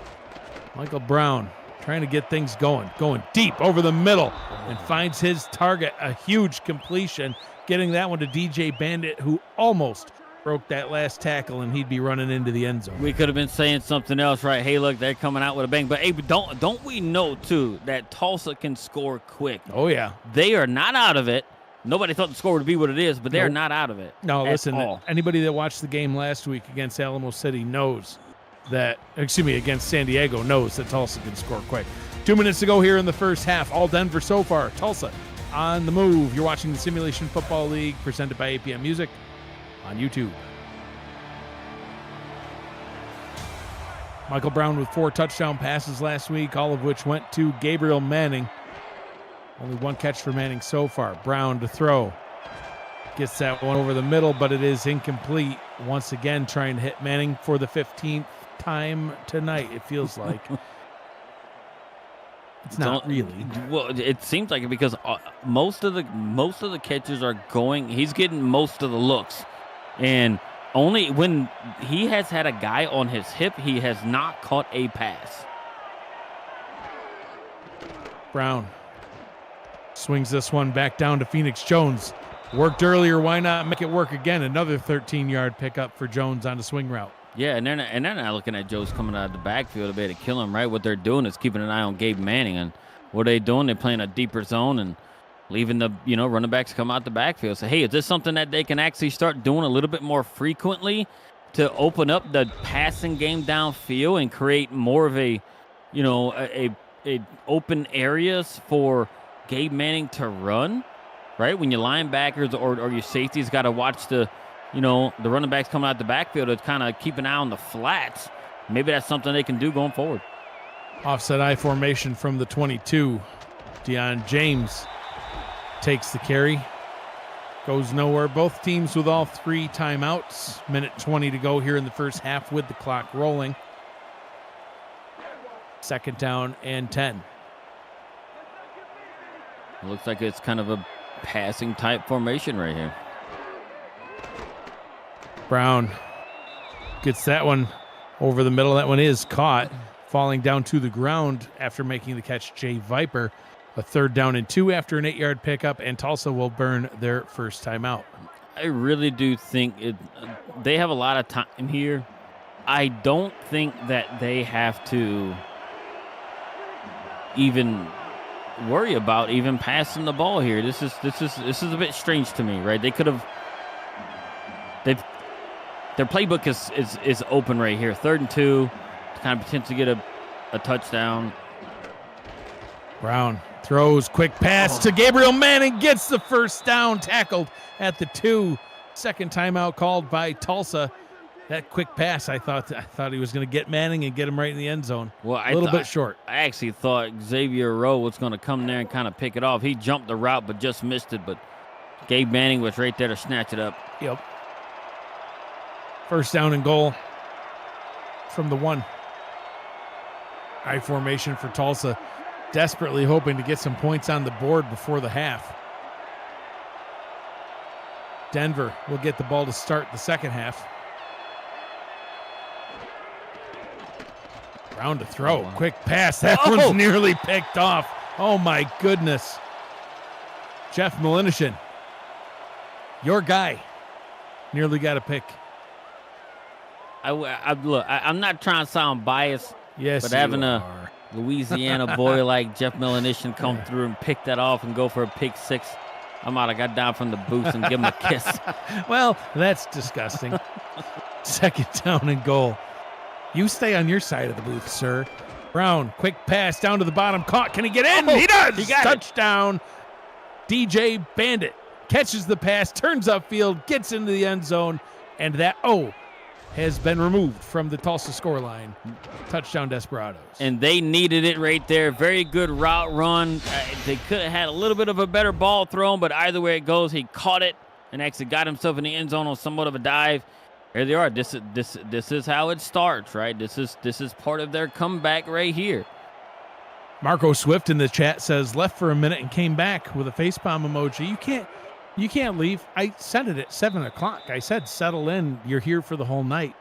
Michael Brown trying to get things going deep over the middle and finds his target, a huge completion, getting that one to DJ Bandit, who almost broke that last tackle, and he'd be running into the end zone. We could have been saying something else, right? Hey, look, they're coming out with a bang. But hey, don't we know too that Tulsa can score quick? Oh yeah, they are not out of it. Nobody thought the score would be what it is, but they're not out of it. No, listen, all. Anybody that watched the game last week against Alamo City knows that, against San Diego, knows that Tulsa can score quick. 2 minutes to go here in the first half. All Denver so far. Tulsa on the move. You're watching the Simulation Football League presented by APM Music on YouTube. Michael Brown with 4 touchdown passes last week, all of which went to Gabriel Manning. Only 1 catch for Manning so far. Brown to throw. Gets that one over the middle, but it is incomplete. Once again, trying to hit Manning for the 15th time tonight, it feels like. It's not really. Well, it seems like it because most of the catches are going. He's getting most of the looks, and only when he has had a guy on his hip, he has not caught a pass. Brown swings this one back down to Phoenix Jones. Worked earlier, why not make it work again? Another 13-yard pickup for Jones on the swing route. Yeah, and they're not looking at Jones coming out of the backfield to be able to kill him, right? What they're doing is keeping an eye on Gabe Manning. And what are they doing? They're playing a deeper zone and leaving the, running backs come out the backfield. So, hey, is this something that they can actually start doing a little bit more frequently to open up the passing game downfield and create more of a open areas for Gabe Manning to run, right? When your linebackers or your safeties got to watch the running backs coming out the backfield to kind of keep an eye on the flats. Maybe that's something they can do going forward. Offset I formation from the 22. Deion James takes the carry. Goes nowhere. Both teams with all 3 timeouts. Minute 20 to go here in the first half with the clock rolling. Second down and 10. It looks like it's kind of a passing type formation right here. Brown gets that one over the middle. That one is caught, falling down to the ground after making the catch. Jay Viper, a 3rd down and 2 after an 8-yard pickup, and Tulsa will burn their first timeout. I really do think they have a lot of time here. I don't think that they have to even worry about even passing the ball here. This is a bit strange to me, right? They could have. Their playbook is open right here. 3rd and 2 to kind of potentially get a touchdown. Brown throws, quick pass to Gabriel Manning, gets the first down, tackled at the 2. Second timeout called by Tulsa. That quick pass, I thought he was going to get Manning and get him right in the end zone. Well, a little bit short. I actually thought Xavier Rowe was going to come there and kind of pick it off. He jumped the route but just missed it. But Gabe Manning was right there to snatch it up. Yep. First down and goal from the 1. I formation for Tulsa, desperately hoping to get some points on the board before the half. Denver will get the ball to start the second half. Brown to throw. Wow. Quick pass. That one's nearly picked off. Oh, my goodness. Jeff Malinishin, your guy, nearly got a pick. I'm not trying to sound biased, Yes, but having a Louisiana boy like Jeff Malinishin come through and pick that off and go for a pick 6, I might have got down from the booth and give him a kiss. Well, that's disgusting. Second down and goal. You stay on your side of the booth, sir. Brown, quick pass down to the bottom. Caught. Can he get in? He does. He got Touchdown. DJ Bandit catches the pass, turns upfield, gets into the end zone, and that has been removed from the Tulsa scoreline. Touchdown Desperados. And they needed it right there. Very good route run. They could have had a little bit of a better ball thrown, but either way it goes, he caught it and actually got himself in the end zone on somewhat of a dive. Here they are. This is how it starts, right? This is part of their comeback right here. Marco Swift in the chat says left for a minute and came back with a facepalm emoji. You can't leave. I said it at 7 o'clock. I said settle in. You're here for the whole night.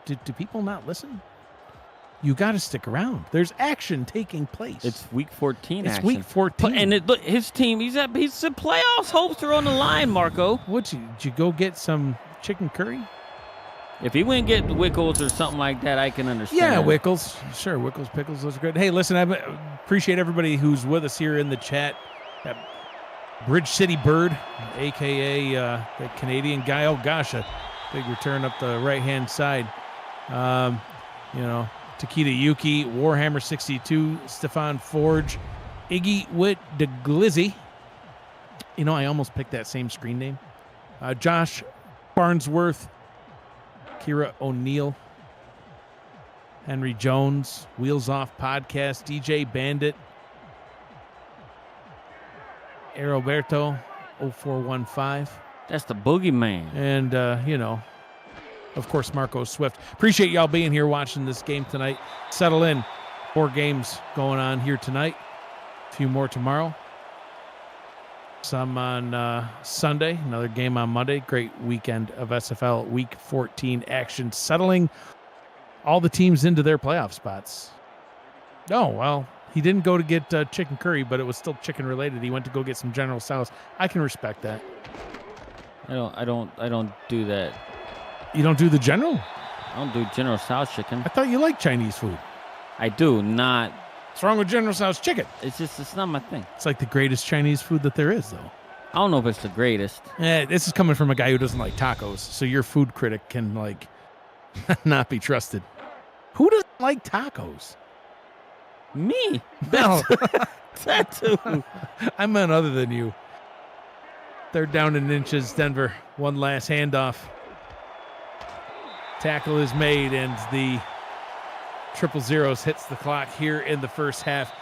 Do people not listen? You got to stick around. There's action taking place. It's week 14. It's action. week 14. And look, his team. He's the playoffs. Hopes are on the line, Marco. Did you go get some chicken curry? If he went and get Wickles or something like that, I can understand. Yeah, Wickles. Sure, Wickles, pickles, those are good. Hey, listen, I appreciate everybody who's with us here in the chat. Bridge City Bird, a.k.a. the Canadian guy. Oh, gosh, a big return up the right-hand side. Takita Yuki, Warhammer 62, Stefan Forge, Iggy Witt DeGlizzy. I almost picked that same screen name. Josh Barnsworth, Kira O'Neill, Henry Jones, Wheels Off Podcast, DJ Bandit, Aeroberto 0415. That's the Boogeyman. And, of course, Marco Swift. Appreciate y'all being here watching this game tonight. Settle in. 4 games going on here tonight. A few more tomorrow. Some on Sunday. Another game on Monday. Great weekend of SFL Week 14 action. Settling all the teams into their playoff spots. Oh, well, He didn't go to get chicken curry, but it was still chicken related. He went to go get some General Tso's. I can respect that. I don't do that. You don't do the General? I don't do General Tso's chicken. I thought you liked Chinese food. I do not. What's wrong with General Tso's chicken? It's not my thing. It's like the greatest Chinese food that there is, though. I don't know if it's the greatest. This is coming from a guy who doesn't like tacos, so your food critic can like not be trusted. Who doesn't like tacos? Me. No, That too. I meant other than you. Third down in inches, Denver. One last handoff. Tackle is made, and the 000 hits the clock here in the first half.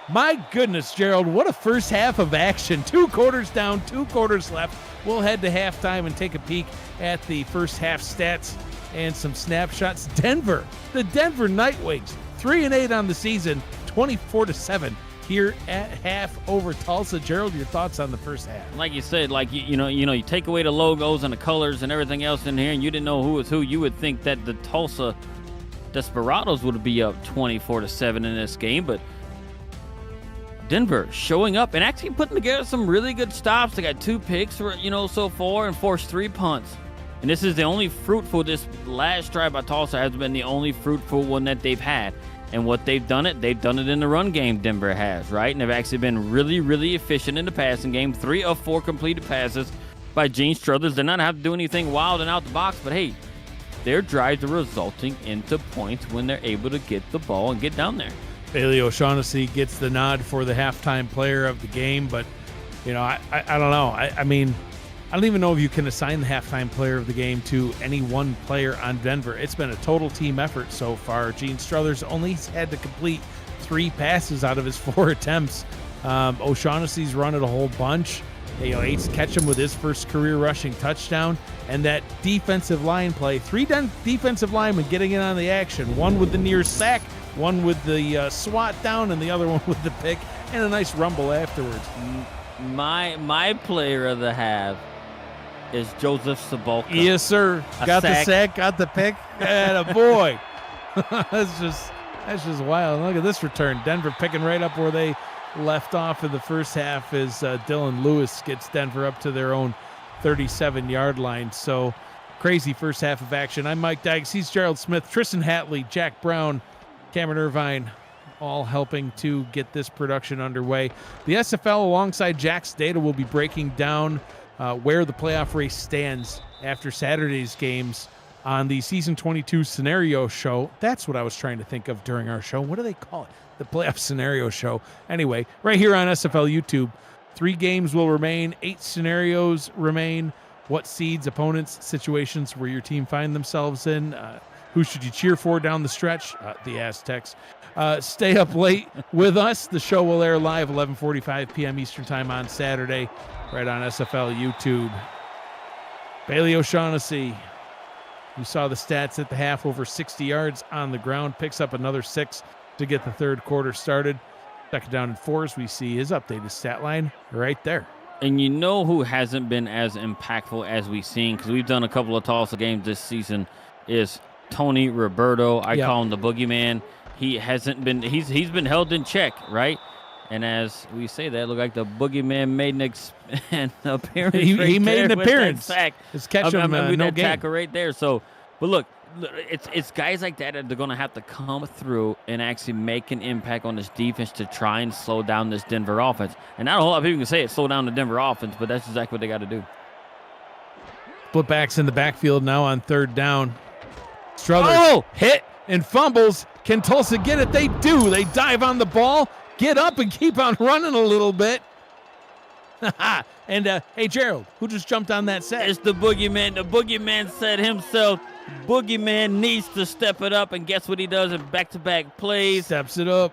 My goodness, Gerald, what a first half of action. 2 quarters down, 2 quarters left. We'll head to halftime and take a peek at the first half stats and some snapshots. Denver, the Denver Nightwings, 3-8 on the season, 24-7 here at half over Tulsa. Gerald, your thoughts on the first half? Like you said, like you take away the logos and the colors and everything else in here, and you didn't know who was who. You would think that the Tulsa Desperados would be up 24-7 in this game, but Denver showing up and actually putting together some really good stops. They got 2 picks for so far and forced 3 punts. And this is the only fruitful. This last drive by Tulsa has been the only fruitful one that they've had. And what they've done it in the run game. Denver has, right? And they've actually been really, really efficient in the passing game. 3 of 4 completed passes by Gene Struthers. They're not having to do anything wild and out the box, but hey, their drives are resulting into points when they're able to get the ball and get down there. Bailey O'Shaughnessy gets the nod for the halftime player of the game, but I don't know. I mean, I don't even know if you can assign the halftime player of the game to any one player on Denver. It's been a total team effort so far. Gene Struthers only had to complete 3 passes out of his 4 attempts. O'Shaughnessy's run it a whole bunch. Ace catch him with his first career rushing touchdown, and that defensive line play. 3 defensive linemen getting in on the action. One with the near sack, one with the swat down, and the other one with the pick, and a nice rumble afterwards. My player of the half is Joseph Sabolka. Yes, sir. Got the sack, got the pick, and a boy. That's just wild. Look at this return. Denver picking right up where they left off in the first half as Dylan Lewis gets Denver up to their own 37-yard line. So crazy first half of action. I'm Mike Dykes. He's Gerald Smith, Tristan Hatley, Jack Brown, Cameron Irvine, all helping to get this production underway. The SFL alongside Jack's data will be breaking down where the playoff race stands after Saturday's games on the Season 22 Scenario Show. That's what I was trying to think of during our show. What do they call it? The Playoff Scenario Show. Anyway, right here on SFL YouTube, 3 games will remain, 8 scenarios remain. What seeds, opponents, situations where your team find themselves in. Who should you cheer for down the stretch? The Aztecs. Stay up late with us. The show will air live 11:45 p.m. Eastern Time on Saturday, right on SFL YouTube. Bailey O'Shaughnessy, you saw the stats at the half, over 60 yards on the ground, picks up another 6 to get the third quarter started. Second down and 4 as we see his updated stat line right there. And you know who hasn't been as impactful as we've seen, because we've done a couple of Tulsa games this season, is Tony Roberto. I call him the Boogeyman. He hasn't been, he's been held in check, right? And as we say that, look like the Boogeyman made an appearance. He made an appearance. Sack. It's catch him, no that game. Tackle right there. So, but look, it's guys like that they're going to have to come through and actually make an impact on this defense to try and slow down this Denver offense. And not a whole lot of people can say it, slow down the Denver offense, but that's exactly what they got to do. Split backs in the backfield now on third down. Struthers hit and fumbles. Can Tulsa get it? They do. They dive on the ball, get up, and keep on running a little bit. And, hey, Gerald, who just jumped on that set? It's the Boogeyman. The Boogeyman said himself, Boogeyman needs to step it up, and guess what he does in back-to-back plays? Steps it up.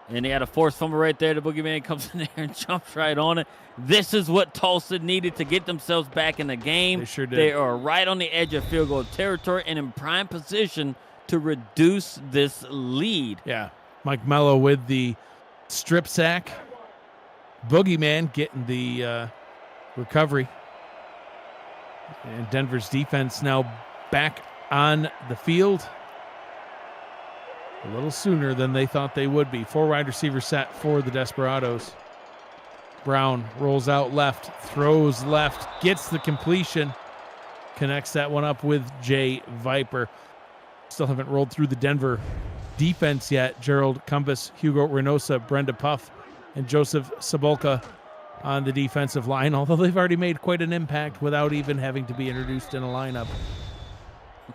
And he had a forced fumble right there. The Boogeyman comes in there and jumps right on it. This is what Tulsa needed to get themselves back in the game. They sure did. They are right on the edge of field goal territory and in prime position to reduce this lead. Yeah. Mike Mello with the strip sack. Boogeyman getting the recovery. And Denver's defense now back on the field. a little sooner than they thought they would be. 4 wide receiver set for the Desperados. Brown rolls out left, throws left, gets the completion, connects that one up with Jay Viper. Still haven't rolled through the Denver defense yet. Gerald Cumbus, Hugo Reynosa, Brenda Puff, and Joseph Sabolka on the defensive line, although they've already made quite an impact without even having to be introduced in a lineup.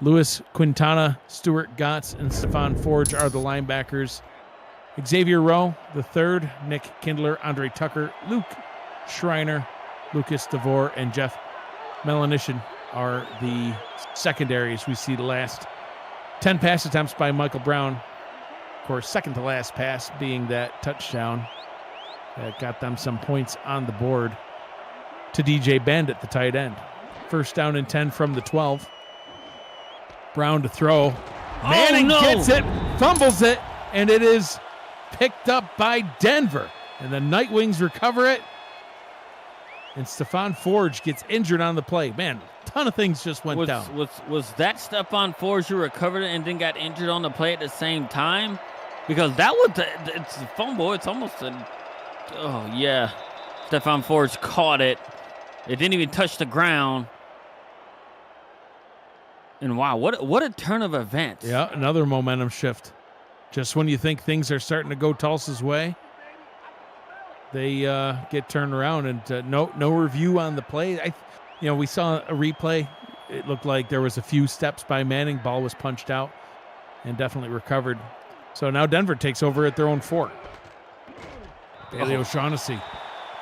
Luis Quintana, Stuart Gotts, and Stefan Forge are the linebackers. Xavier Rowe, the third, Nick Kindler, Andre Tucker, Luke Schreiner, Lucas DeVore, and Jeff Melanishin are the secondaries. We see the last 10 pass attempts by Michael Brown. Of course, second to last pass being that touchdown that got them some points on the board to DJ Bandit, the tight end. First down and 10 from the 12. Brown to throw. Manning gets it, fumbles it, and it is picked up by Denver. And the Nightwings recover it. And Stefan Forge gets injured on the play. Man, a ton of things just went down. Was that Stefan Forge who recovered it and then got injured on the play at the same time? Because that was it's a fumble. It's almost a... Oh, yeah. Stefan Forge caught it. It didn't even touch the ground. And wow, what a turn of events. Yeah, another momentum shift. Just when you think things are starting to go Tulsa's way, they get turned around, and no review on the play. We saw a replay. It looked like there was a few steps by Manning. Ball was punched out and definitely recovered. So now Denver takes over at their own 4. Bailey O'Shaughnessy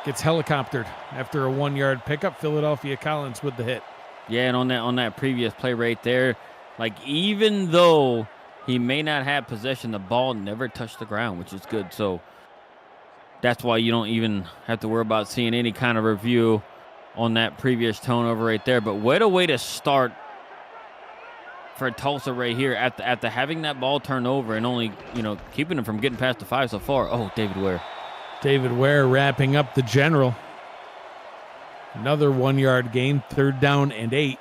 gets helicoptered after a 1-yard pickup. Philadelphia Collins with the hit. Yeah, and on that previous play right there, like even though he may not have possession, the ball never touched the ground, which is good. So that's why you don't even have to worry about seeing any kind of review on that previous turnover right there. But what a way to start for Tulsa right here after having that ball turned over and only, keeping them from getting past the 5 so far. Oh, David Ware. David Ware wrapping up the general. Another 1-yard gain, 3rd down and 8.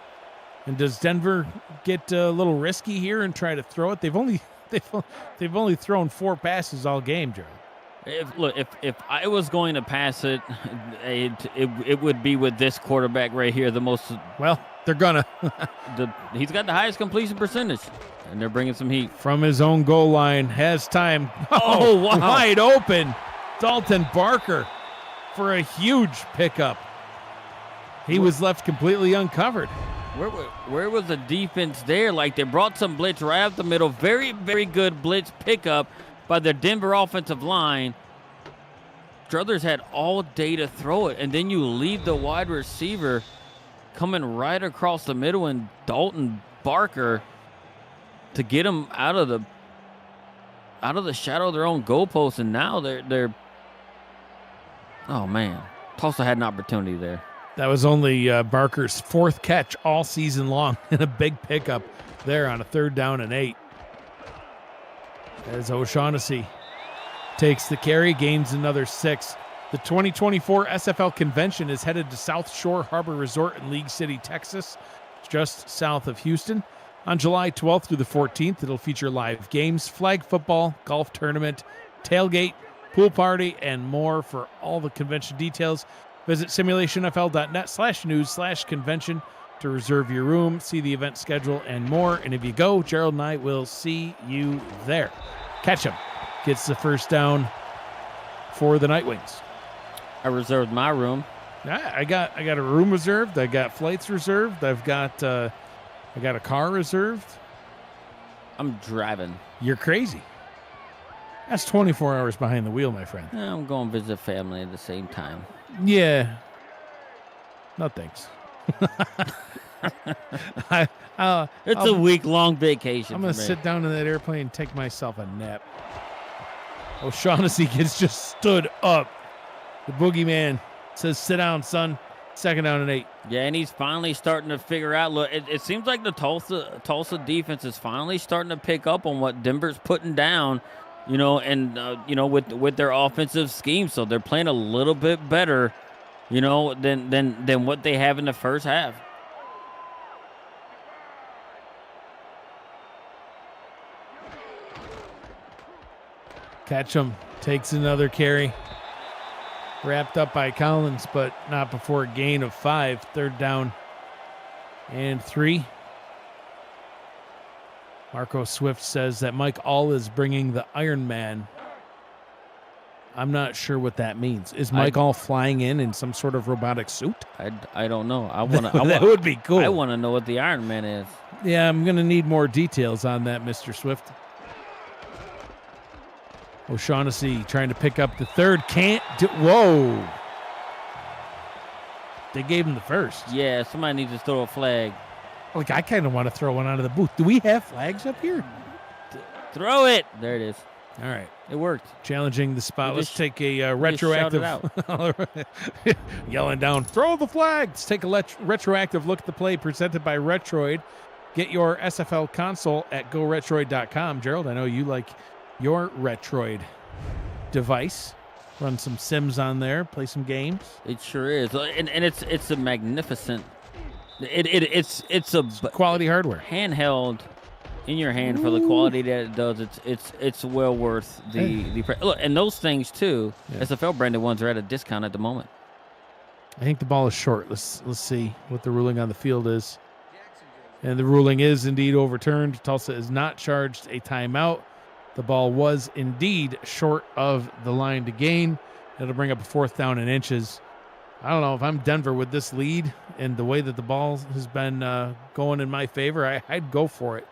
And does Denver get a little risky here and try to throw it? They've only thrown 4 passes all game, Gerald. If I was going to pass it, it would be with this quarterback right here. Well, they're gonna. He's got the highest completion percentage, and they're bringing some heat from his own goal line. Has time. Oh, wow. Wide open. Dalton Barker for a huge pickup. He was left completely uncovered. Where was the defense there? Like, they brought some blitz right up the middle. Very, very good blitz pickup by the Denver offensive line. Struthers had all day to throw it, and then you leave the wide receiver coming right across the middle and Dalton Barker to get him out of the shadow of their own goalpost, and now they're oh man, Tulsa had an opportunity there. That was only Barker's 4th catch all season long, and a big pickup there on a 3rd down and 8. As O'Shaughnessy takes the carry, gains another 6. The 2024 SFL convention is headed to South Shore Harbor Resort in League City, Texas, just south of Houston. On July 12th through the 14th, it'll feature live games, flag football, golf tournament, tailgate, pool party, and more. For all the convention details, visit simulationfl.net/news/convention to reserve your room, see the event schedule, and more. And if you go, Gerald and I will see you there. Ketchum gets the first down for the Nightwings. I reserved my room. Yeah, I got a room reserved. I got flights reserved. I got a car reserved. I'm driving. You're crazy. That's 24 hours behind the wheel, my friend. I'm going to visit family at the same time. Yeah. No thanks. It's a week-long vacation. I'm going to sit down in that airplane and take myself a nap. O'Shaughnessy gets just stood up. The Boogeyman says, "Sit down, son." 2nd down and 8. Yeah, and he's finally starting to figure out. Look, it seems like the Tulsa defense is finally starting to pick up on what Denver's putting down, with their offensive scheme. So they're playing a little bit better, than what they have in the first half. Ketchum takes another carry. Wrapped up by Collins, but not before a gain of 5. 3rd down and 3. Marco Swift says that Mike All is bringing the Iron Man. I'm not sure what that means. Is Mike All flying in some sort of robotic suit? I don't know. That would be cool. I want to know what the Iron Man is. Yeah, I'm going to need more details on that, Mr. Swift. O'Shaughnessy trying to pick up the 3rd. Can't do. Whoa. They gave him the 1st. Yeah, somebody needs to throw a flag. Like, I kind of want to throw one out of the booth. Do we have flags up here? Throw it. There it is. All right. It worked. Challenging the spot. You Let's just- take a retroactive. Yelling down, throw the flag. Let's take a retroactive look at the play presented by Retroid. Get your SFL console at goretroid.com. Gerald, I know you like your Retroid device. Run some sims on there, play some games. It sure is, and it's a magnificent. It's a Quality hardware. handheld in your hand for the quality that it does. It's well worth the look. And those things too, Yeah. SFL branded ones are at a discount at the moment. I think the ball is short. Let's see what the ruling on the field is. And the ruling is indeed overturned. Tulsa is not charged a timeout. The ball was indeed short of the line to gain. It'll bring up a 4th down and inches. I don't know if I'm Denver with this lead and the way that the ball has been going in my favor. I'd go for it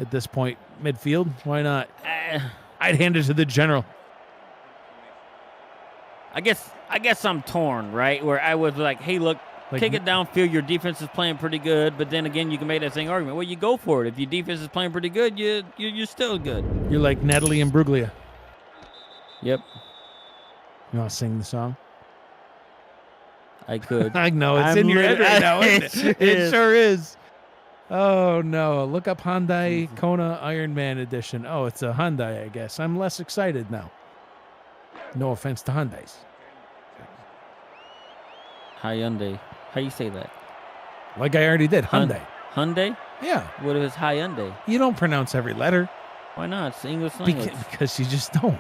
at this point. Midfield, why not? I'd hand it to the general. I guess I'm torn, right? Where I was like, hey, look, Like, kick it downfield. Your defense is playing pretty good, but then again, you can make that same argument. Well, you go for it. If your defense is playing pretty good, you're still good. You're like Natalie and Bruglia. Yep, You want to sing the song? I could. I know it's I'm in your head right now. it Isn't it? is. It sure is. Oh no! Look up Hyundai Kona Iron Man Edition. Oh, it's a Hyundai, I guess. I'm less excited now. No offense to Hyundais. Hyundai. How you say that? Like I already did, Hyundai. Hyundai? Yeah, What if it's Hyundai? you don't pronounce every letter Why not? It's English language. because you just don't.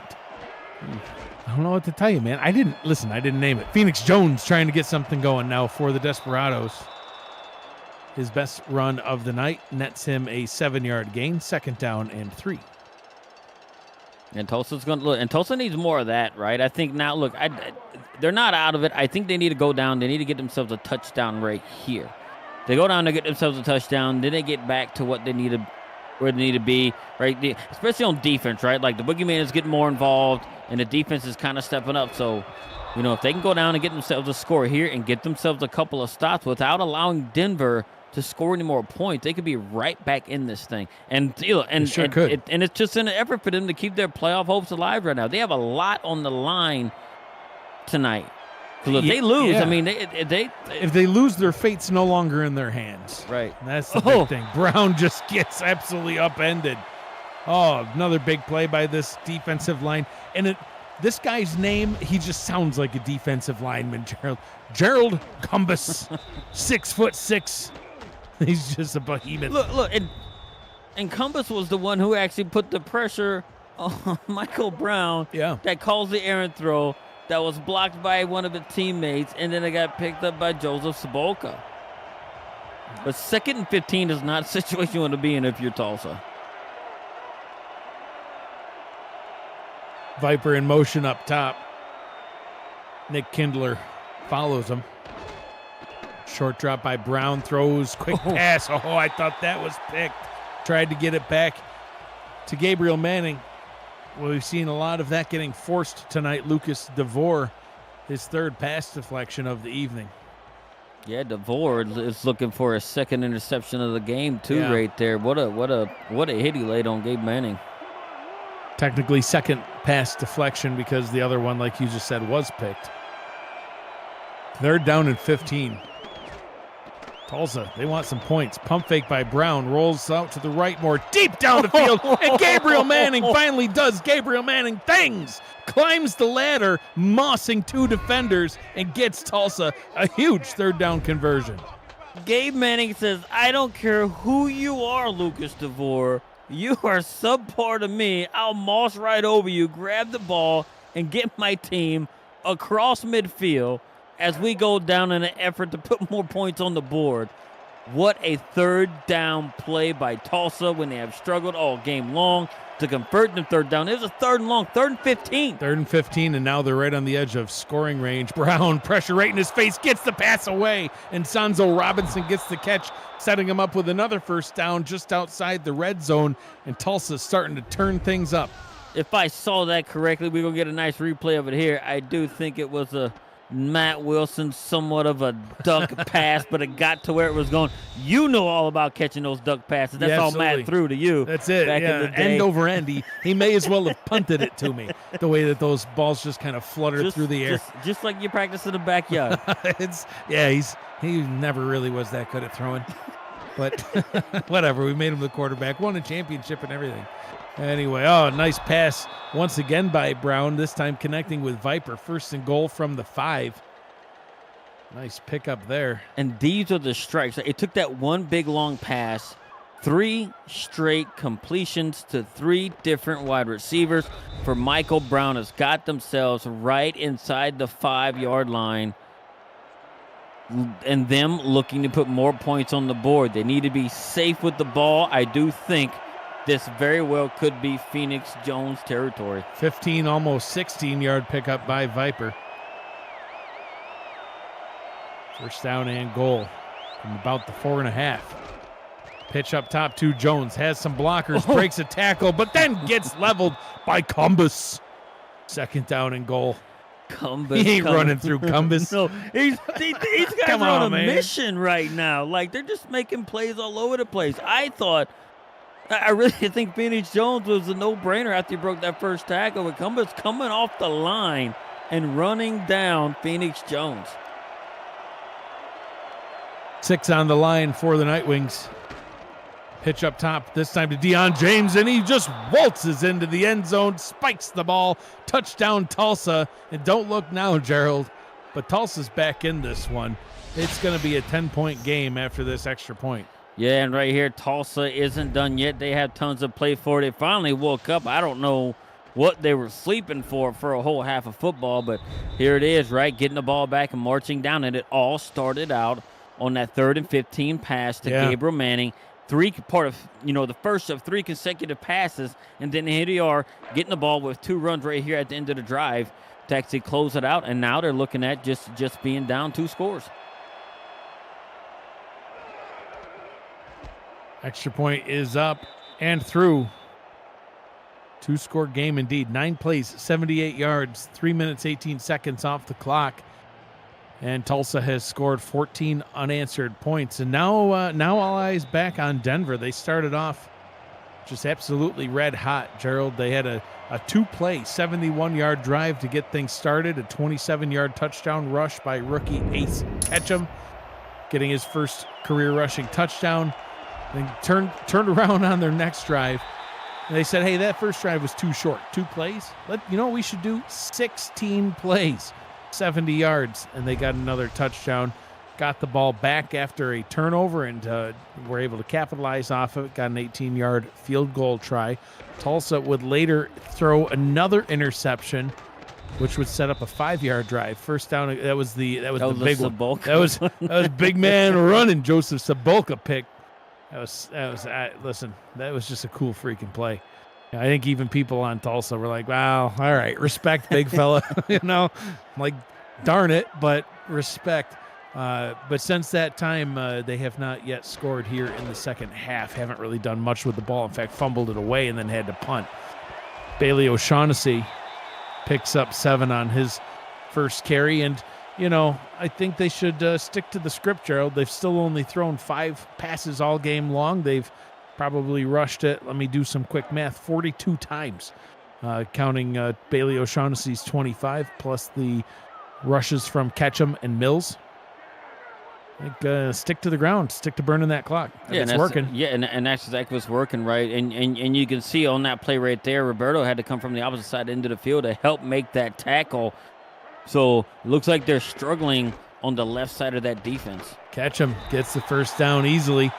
I don't know what to tell you, man. I didn't name it. Phoenix Jones trying to get something going now for the Desperados. His best run of the night nets him a 7-yard gain, 2nd down and 3. And Tulsa's going to look, and Tulsa needs more of that, right? I think now, look, they're not out of it. I think they need to go down. They need to get themselves a touchdown right here. They go down to get themselves a touchdown. Then they get back to what they need to, where they need to be, right? Especially on defense, right? Like the Boogeyman is getting more involved, and the defense is kind of stepping up. So, you know, if they can go down and get themselves a score here and get themselves a couple of stops without allowing Denver to score any more points, they could be right back in this thing. And you know, and sure and, could. and it's just an effort for them to keep their playoff hopes alive right now. They have a lot on the line tonight. Because if they lose, Yeah. I mean, If they lose, their fate's no longer in their hands. right. That's the Oh. big thing. Brown just gets absolutely upended. Oh, another big play by this defensive line. And this guy's name, he just sounds like a defensive lineman, Gerald Cumbus, 6'6". He's just a behemoth. Look, and Cumbus was the one who actually put the pressure on Michael Brown. Yeah. That caused the errant throw that was blocked by one of his teammates, and then it got picked up by Joseph Sabolka. But 2nd and 15 is not a situation you want to be in if you're Tulsa. Viper in motion up top. Nick Kindler follows him. Short drop by Brown, throws, quick pass. Oh, I thought that was picked. Tried to get it back to Gabriel Manning. Well, we've seen a lot of that getting forced tonight. Lucas DeVore, his 3rd pass deflection of the evening. Yeah, DeVore is looking for a 2nd interception of the game too, Yeah. right there. What a hit he laid on Gabe Manning. Technically 2nd pass deflection because the other one, like you just said, was picked. 3rd down and 15. Tulsa, they want some points. Pump fake by Brown, rolls out to the right more deep down the field, and Gabriel Manning finally does Gabriel Manning things. Climbs the ladder, mossing 2 defenders, and gets Tulsa a huge 3rd down conversion. Gabe Manning says, I don't care who you are, Lucas DeVore. You are subpar to me. I'll moss right over you, grab the ball, and get my team across midfield as we go down in an effort to put more points on the board. What a third down play by Tulsa when they have struggled all game long to convert the third down. It was a third and long, 3rd and 15. 3rd and 15, and now they're right on the edge of scoring range. Brown, pressure right in his face, gets the pass away, and Sonzo Robinson gets the catch, setting him up with another first down just outside the red zone, and Tulsa's starting to turn things up. If I saw that correctly, we're going to get a nice replay of it here. I do think it was a Matt Wilson, somewhat of a duck pass, but it got to where it was going. You know all about catching those duck passes. That's all Matt threw to you. That's it. Back in the day. End over end. He may as well have punted it to me, the way that those balls just kind of fluttered through the air. Just like you practice in the backyard. He never really was that good at throwing. But whatever, we made him the quarterback, won a championship and everything. Anyway, nice pass once again by Brown, this time connecting with Viper. 1st and goal from the 5. Nice pickup there. And these are the strikes. It took that one big long pass, 3 straight completions to 3 different wide receivers for Michael Brown has got themselves right inside the 5-yard line, and them looking to put more points on the board. They need to be safe with the ball. I do think this very well could be Phoenix Jones territory. 15, almost 16-yard pickup by Viper. 1st down and goal from about the 4.5. Pitch up top to Jones. Has some blockers, breaks a tackle, but then gets leveled by Cumbus. 2nd down and goal. Cumbus. He ain't running through Cumbus. No, these guys are on a mission right now. Like, they're just making plays all over the place. I really think Phoenix Jones was a no-brainer after he broke that first tackle, with Cumbus coming off the line and running down Phoenix Jones. 6 on the line for the Nightwings. Pitch up top, this time to Deion James, and he just waltzes into the end zone, spikes the ball, touchdown Tulsa. And don't look now, Gerald, but Tulsa's back in this one. It's going to be a 10-point game after this extra point. Yeah, and right here, Tulsa isn't done yet. They have tons of play for it. They finally woke up. I don't know what they were sleeping for a whole half of football, but here it is, right? Getting the ball back and marching down, and it all started out on that 3rd and 15 pass to Gabriel Manning. The first of 3 consecutive passes, and then here they are getting the ball with 2 runs right here at the end of the drive to actually close it out, and now they're looking at just being down 2 scores. Extra point is up and through. 2-score game indeed. 9 plays, 78 yards, 3 minutes, 18 seconds off the clock. And Tulsa has scored 14 unanswered points. And now all eyes back on Denver. They started off just absolutely red hot, Gerald. They had a 2-play, 71-yard drive to get things started. A 27-yard touchdown rush by rookie Ace Ketchum, getting his first career rushing touchdown. Then turned around on their next drive. And they said, hey, that first drive was too short. 2 plays? You know what we should do? 16 plays, 70 yards. And they got another touchdown. Got the ball back after a turnover and were able to capitalize off of it. Got an 18-yard field goal try. Tulsa would later throw another interception, which would set up a 5-yard drive. First down. That was the big one. That was big man running. Joseph Sabulka pick. Listen, that was just a cool freaking play. I think even people on Tulsa were like, wow, all right, respect, big fella. Like, darn it, but respect. But since that time, they have not yet scored here in the second half. Haven't really done much with the ball. In fact, fumbled it away and then had to punt. Bailey O'Shaughnessy picks up 7 on his first carry. And, I think they should stick to the script, Gerald. They've still only thrown 5 passes all game long. They've probably rushed it. Let me do some quick math. 42 times, counting Bailey O'Shaughnessy's 25, plus the rushes from Ketchum and Mills. I think stick to the ground, stick to burning that clock. It's working. Yeah, and that's exactly what's working, right? And you can see on that play right there, Roberto had to come from the opposite side into the field to help make that tackle. So it looks like they're struggling on the left side of that defense. Ketchum gets the first down easily.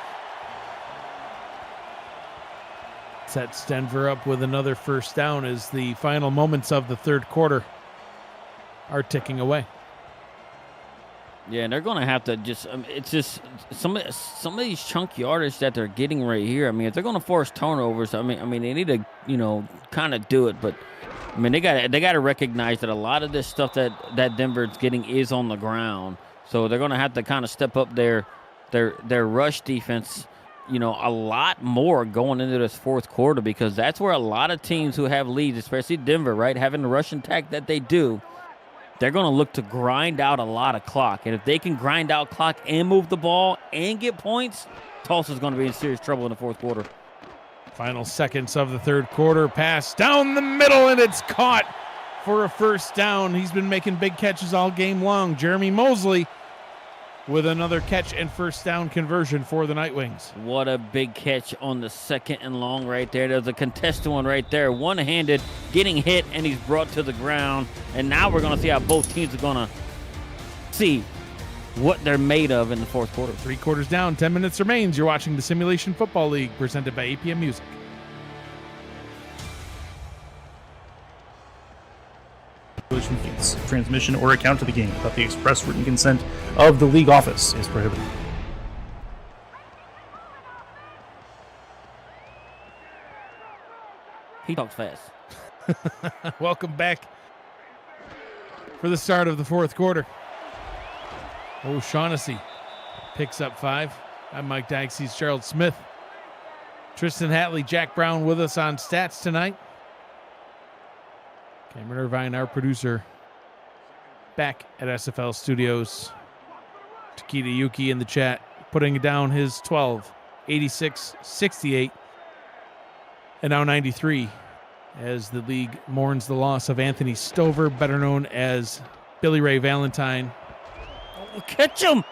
Sets Denver up with another first down as the final moments of the third quarter are ticking away. Yeah, and they're going to have to just it's just some of these chunk yardage that they're getting right here. I mean, if they're going to force turnovers, I mean they need to, kind of do it, but I mean they got to recognize that a lot of this stuff that Denver's getting is on the ground. So they're going to have to kind of step up their rush defense, a lot more going into this fourth quarter, because that's where a lot of teams who have leads, especially Denver, right, having the rush attack that they do, they're going to look to grind out a lot of clock. And if they can grind out clock and move the ball and get points, Tulsa's going to be in serious trouble in the fourth quarter. Final seconds of the third quarter. Pass down the middle, and it's caught for a first down. He's been making big catches all game long. Jeremy Mosley with another catch and first down conversion for the Nightwings. What a big catch on the second and long right there. There's a contested one right there. One-handed, getting hit, and he's brought to the ground. And now we're going to see how both teams are going to see what they're made of in the fourth quarter. 3 quarters down, 10 minutes remains. You're watching the Simulation Football League presented by APM Music. Fees, transmission, or account to the game without the express written consent of the league office is prohibited. He talks fast. Welcome back for the start of the fourth quarter. O'Shaughnessy picks up 5. I'm Mike Dykes, Gerald Smith. Tristan Hatley, Jack Brown with us on stats tonight. Cameron Irvine, our producer, back at SFL Studios. Takeda Yuki in the chat, putting down his 12, 86, 68, and now 93, as the league mourns the loss of Anthony Stover, better known as Billy Ray Valentine. Oh, catch him!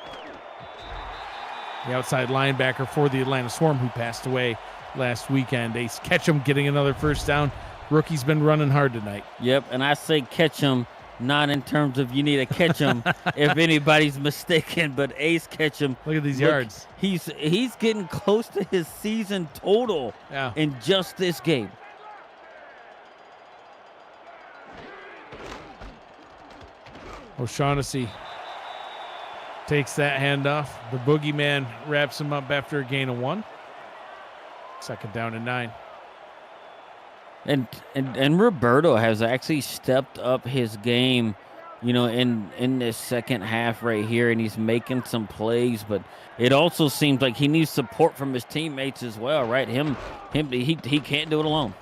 The outside linebacker for the Atlanta Swarm, who passed away last weekend. Ace Ketchum getting another first down. Rookie's been running hard tonight. Yep, and I say catch him, not in terms of you need to catch him if anybody's mistaken, but Ace Ketchum. Look at these yards. He's getting close to his season total in just this game. O'Shaughnessy takes that handoff. The Boogeyman wraps him up after a gain of 1. Second down and 9. And Roberto has actually stepped up his game, in this second half right here, and he's making some plays, but it also seems like he needs support from his teammates as well, right? He can't do it alone.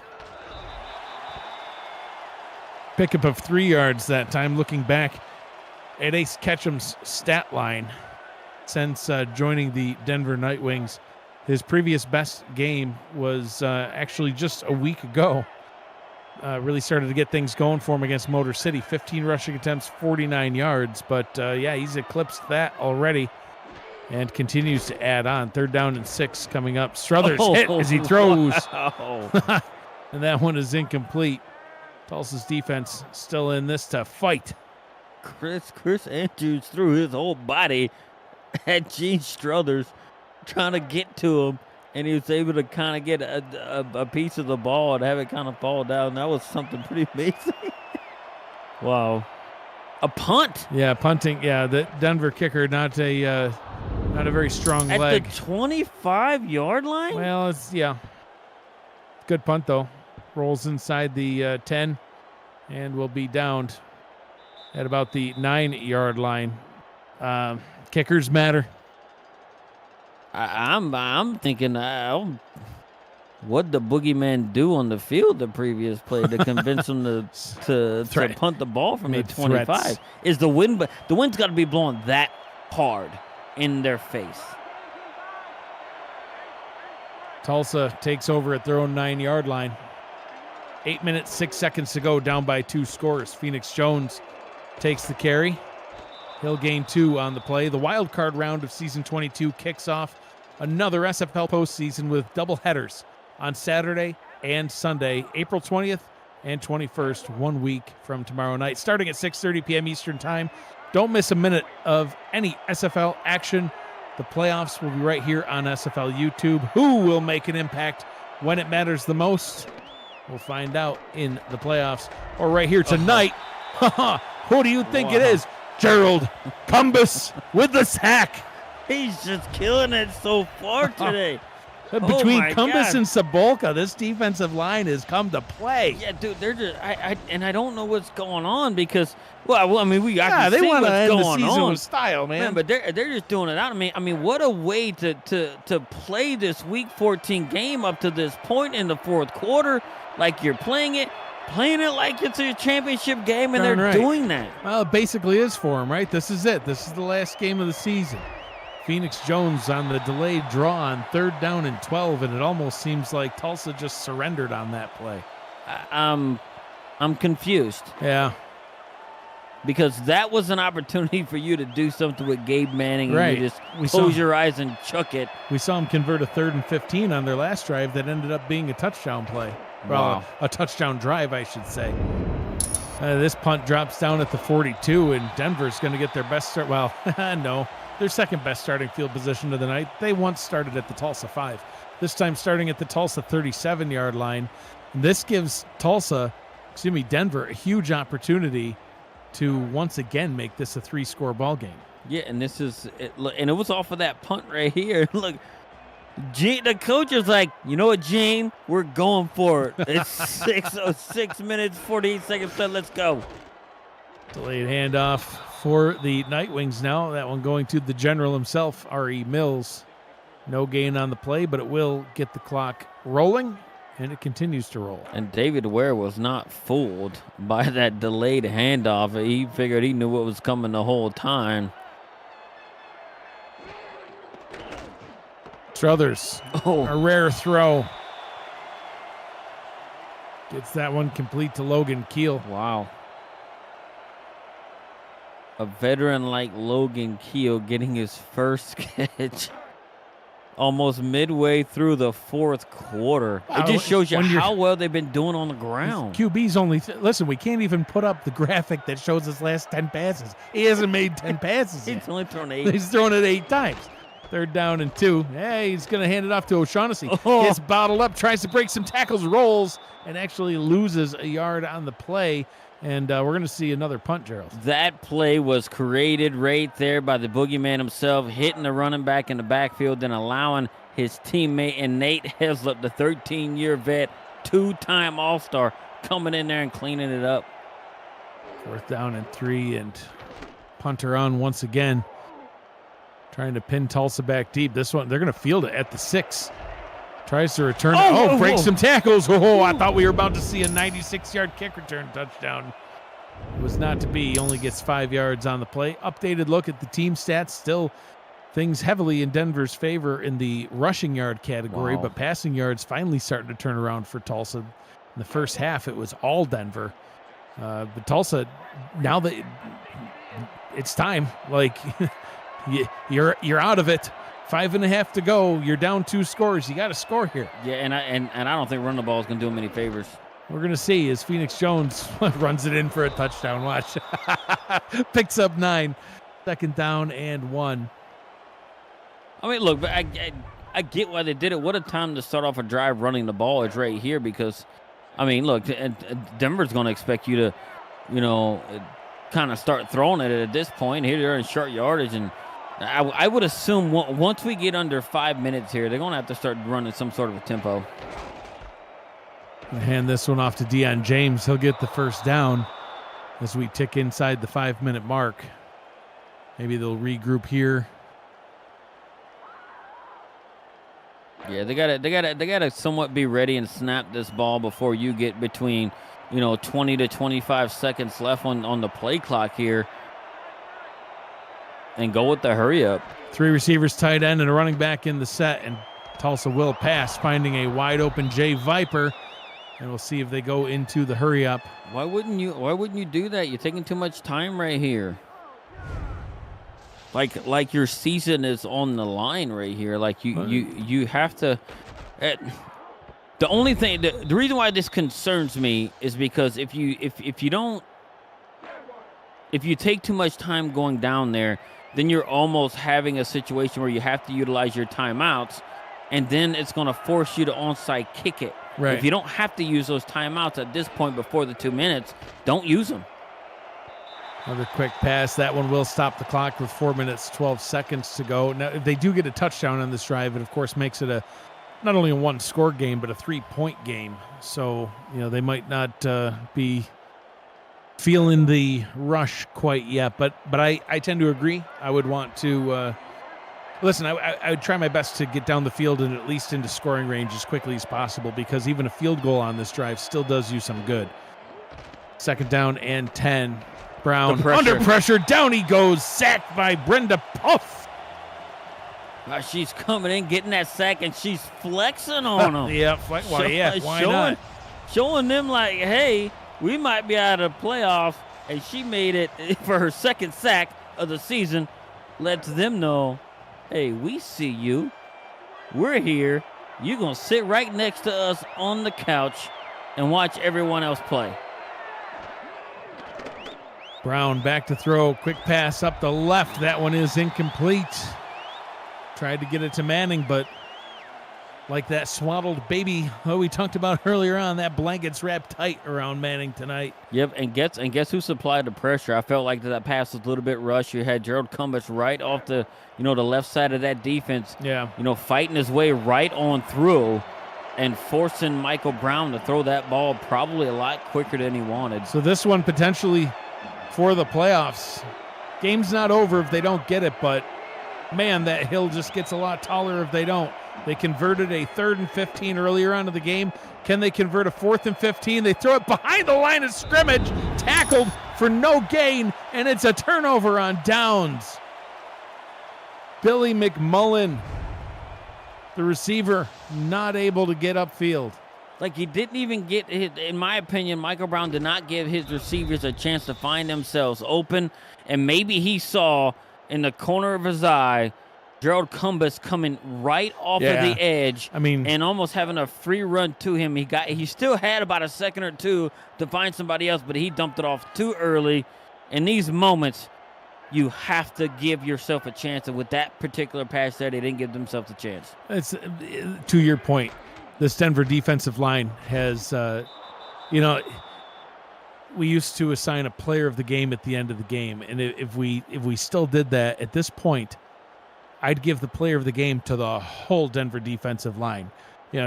Pickup of 3 yards that time. Looking back at Ace Ketchum's stat line since joining the Denver Nightwings, his previous best game was actually just a week ago. Really started to get things going for him against Motor City. 15 rushing attempts, 49 yards. But, he's eclipsed that already and continues to add on. 3rd down and 6 coming up. Struthers hit as he throws. Wow. And that one is incomplete. Tulsa's defense still in this to fight. Chris Andrews threw his whole body at Gene Struthers trying to get to him, and he was able to kind of get a piece of the ball and have it kind of fall down. That was something pretty amazing. Wow. A punt. Yeah, punting. Yeah, the Denver kicker, not a very strong leg. At the 25-yard line? Well, it's, good punt, though. Rolls inside the 10 and will be downed at about the 9-yard line. Kickers matter. I'm thinking, what'd the Boogeyman do on the field the previous play to convince him to punt the ball from the 25? Threats. Is the wind? But the wind's got to be blowing that hard in their face. Tulsa takes over at their own 9-yard line. 8 minutes, 6 seconds to go, down by 2 scores. Phoenix Jones takes the carry. He'll gain 2 on the play. The wild card round of season 22 kicks off another SFL postseason with double headers on Saturday and Sunday, April 20th and 21st, 1 week from tomorrow night, starting at 6:30 p.m. Eastern Time. Don't miss a minute of any SFL action. The playoffs will be right here on SFL YouTube. Who will make an impact when it matters the most? We'll find out in the playoffs or right here tonight. Who do you think it is? Gerald Cumbus with the sack. He's just killing it so far today. Between my Cumbus God. and Sabolka, this defensive line has come to play. Yeah, dude, they're just I don't know what's going on because I mean I can they see want to what's end the going season on. with style, man. But they're just doing it out. I mean, what a way to play this Week 14 game up to this point in the fourth quarter, like you're playing it like it's a championship game, and Darn they're right. doing that. Well, it basically is for him, right? This is it. This is the last game of the season. Phoenix Jones on the delayed draw on 3rd down and 12, and it almost seems like Tulsa just surrendered on that play. I'm confused Yeah, because that was an opportunity for you to do something with Gabe Manning, and right. you just We close saw- your eyes and chuck it. We saw him convert a 3rd and 15 on their last drive that ended up being a touchdown play. Well, Wow. a touchdown drive, I should say. This punt drops down at the 42, and Denver's going to get their best start. Well, no, their second best starting field position of the night. They once started at the Tulsa 5. This time starting at the Tulsa 37-yard line. And this gives Denver, a huge opportunity to once again make this a 3-score ball game. Yeah, and this is it, and it was off of that punt right here. Look, Gene, the coach is like, you know what, Gene, we're going for it. It's 6 minutes, 48 seconds left. Let's go. Delayed handoff for the Nightwings now. That one going to the general himself, R.E. Mills. No gain on the play, but it will get the clock rolling, and it continues to roll. And David Ware was not fooled by that delayed handoff. He figured he knew what was coming the whole time. Struthers, a rare throw. Gets that one complete to Logan Keel. Wow. A veteran like Logan Keel getting his first catch almost midway through the fourth quarter. It just shows you how well they've been doing on the ground. QB's only, listen, we can't even put up the graphic that shows his last 10 passes. He hasn't made 10 passes yet. He's only thrown 8. He's thrown it 8 times. 3rd down and 2. Hey, he's going to hand it off to O'Shaughnessy. Gets bottled up, tries to break some tackles, rolls, and actually loses a yard on the play. And we're going to see another punt, Gerald. That play was created right there by the Boogeyman himself, hitting the running back in the backfield and allowing his teammate and Nate Heslop, the 13-year vet, 2-time All-Star, coming in there and cleaning it up. 4th down and 3, and punter on once again. Trying to pin Tulsa back deep. This one, they're going to field it at the 6. Tries to return. Breaks some tackles. I thought we were about to see a 96-yard kick return touchdown. It was not to be. He only gets 5 yards on the play. Updated look at the team stats. Still things heavily in Denver's favor in the rushing yard category, but passing yards finally starting to turn around for Tulsa. In the first half, it was all Denver. But Tulsa, now that it's time, like you're out of it. 5.5 to go. You're down 2 scores. You got to score here. Yeah, and I don't think running the ball is going to do him any favors. We're going to see as Phoenix Jones runs it in for a touchdown. Watch. Picks up 9. 2nd down and 1. I mean, look, but I get why they did it. What a time to start off a drive running the ball is right here because, I mean, look, Denver's going to expect you to, kind of start throwing it at this point. Here they're in short yardage, and I would assume once we get under 5 minutes here, they're going to have to start running some sort of a tempo. Hand this one off to Deion James. He'll get the 1st down as we tick inside the 5-minute mark. Maybe they'll regroup here. Yeah, they gotta somewhat be ready and snap this ball before you get between 20 to 25 seconds left on the play clock here. And go with the hurry up. 3 receivers, tight end, and a running back in the set. And Tulsa will pass, finding a wide open Jay Viper. And we'll see if they go into the hurry up. Why wouldn't you do that? You're taking too much time right here. Like your season is on the line right here. Like you have to. The only thing, the reason why this concerns me is because if you take too much time going down there, then you're almost having a situation where you have to utilize your timeouts, and then it's going to force you to onside kick it. Right. If you don't have to use those timeouts at this point before the 2 minutes, don't use them. Another quick pass. That one will stop the clock with 4 minutes, 12 seconds to go. Now, if they do get a touchdown on this drive, it, of course, makes it not only a one-score game, but a 3-point game. So, they might not be feeling the rush quite yet. But I tend to agree. I would want to listen, I would try my best to get down the field and at least into scoring range as quickly as possible, because even a field goal on this drive still does you some good. 2nd down and 10. Brown under pressure. Down he goes. Sacked by Brenda Puff. She's coming in, getting that sack, and she's flexing on them. Yeah, why not? Showing them like, hey, we might be out of the playoffs, and she made it for her 2nd sack of the season. Lets them know, hey, we see you. We're here. You're going to sit right next to us on the couch and watch everyone else play. Brown back to throw. Quick pass up the left. That one is incomplete. Tried to get it to Manning, but like that swaddled baby we talked about earlier on, that blanket's wrapped tight around Manning tonight. Yep, and guess who supplied the pressure? I felt like that pass was a little bit rushed. You had Gerald Cumbus right off the left side of that defense. Yeah. Fighting his way right on through and forcing Michael Brown to throw that ball probably a lot quicker than he wanted. So this one potentially for the playoffs. Game's not over if they don't get it, but man, that hill just gets a lot taller if they don't. They converted a 3rd and 15 earlier on in the game. Can they convert a 4th and 15? They throw it behind the line of scrimmage, tackled for no gain, and it's a turnover on downs. Billy McMullen, the receiver, not able to get upfield. Like, he didn't even get hit. In my opinion, Michael Brown did not give his receivers a chance to find themselves open, and maybe he saw in the corner of his eye Gerald Cumbus coming right off of the edge, and almost having a free run to him. He still had about a second or two to find somebody else, but he dumped it off too early. In these moments, you have to give yourself a chance, and with that particular pass there, they didn't give themselves a chance. It's to your point. This Denver defensive line has, we used to assign a player of the game at the end of the game, and if we still did that at this point, I'd give the player of the game to the whole Denver defensive line.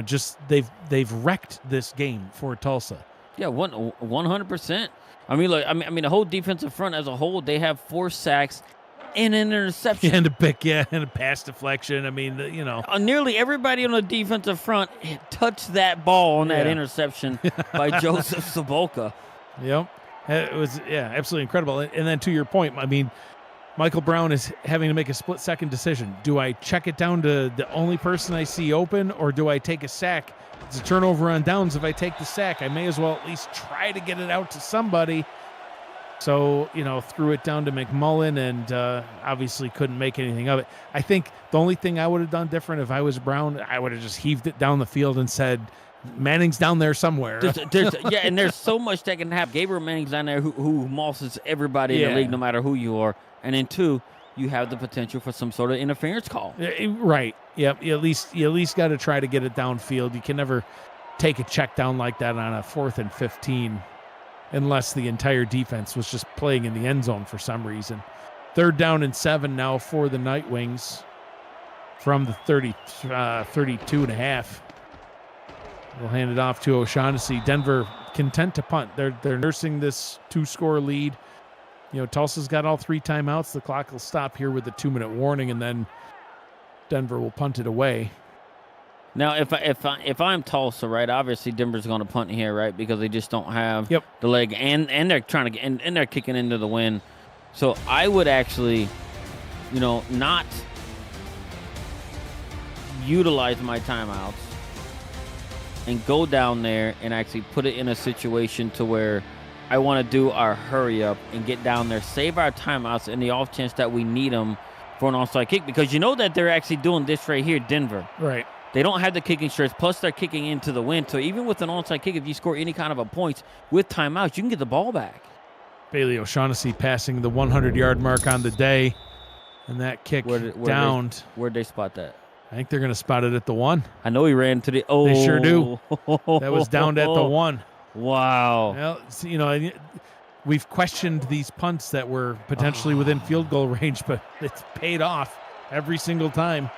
Just they've wrecked this game for Tulsa. Yeah, 100%. The whole defensive front as a whole, they have 4 sacks and an interception. And a pick, and a pass deflection. Nearly everybody on the defensive front touched that ball on that interception by Joseph Sobolka. Yep. It was, absolutely incredible. And then to your point, Michael Brown is having to make a split-second decision. Do I check it down to the only person I see open, or do I take a sack? It's a turnover on downs. If I take the sack, I may as well at least try to get it out to somebody. So, threw it down to McMullen and obviously couldn't make anything of it. I think the only thing I would have done different if I was Brown, I would have just heaved it down the field and said, Manning's down there somewhere. And there's so much that can happen. Gabriel Manning's down there who mosses everybody in the league, no matter who you are. And then 2, you have the potential for some sort of interference call. Right. Yep. You at least got to try to get it downfield. You can never take a check down like that on a 4th and 15 unless the entire defense was just playing in the end zone for some reason. 3rd down and 7 now for the Nightwings from the 32 and a half. We'll hand it off to O'Shaughnessy. Denver content to punt. They're nursing this 2-score lead. Tulsa's got all 3 timeouts. The clock will stop here with a 2-minute warning, and then Denver will punt it away. Now, if I'm Tulsa, right, obviously Denver's going to punt here, right, because they just don't have the leg, and they're trying to and they're kicking into the wind. So I would actually, not utilize my timeouts and go down there and actually put it in a situation to where I want to do our hurry up and get down there, save our timeouts in the off chance that we need them for an onside kick, because that they're actually doing this right here, Denver. Right. They don't have the kicking stretch, plus they're kicking into the wind. So even with an onside kick, if you score any kind of a point with timeouts, you can get the ball back. Bailey O'Shaughnessy passing the 100-yard mark on the day, and that kick downed. Where'd they spot that? I think they're going to spot it at the 1. I know he ran to the. Oh, They sure do. That was down at the 1. Wow. Well, you know, we've questioned these punts that were potentially within field goal range, but it's paid off every single time.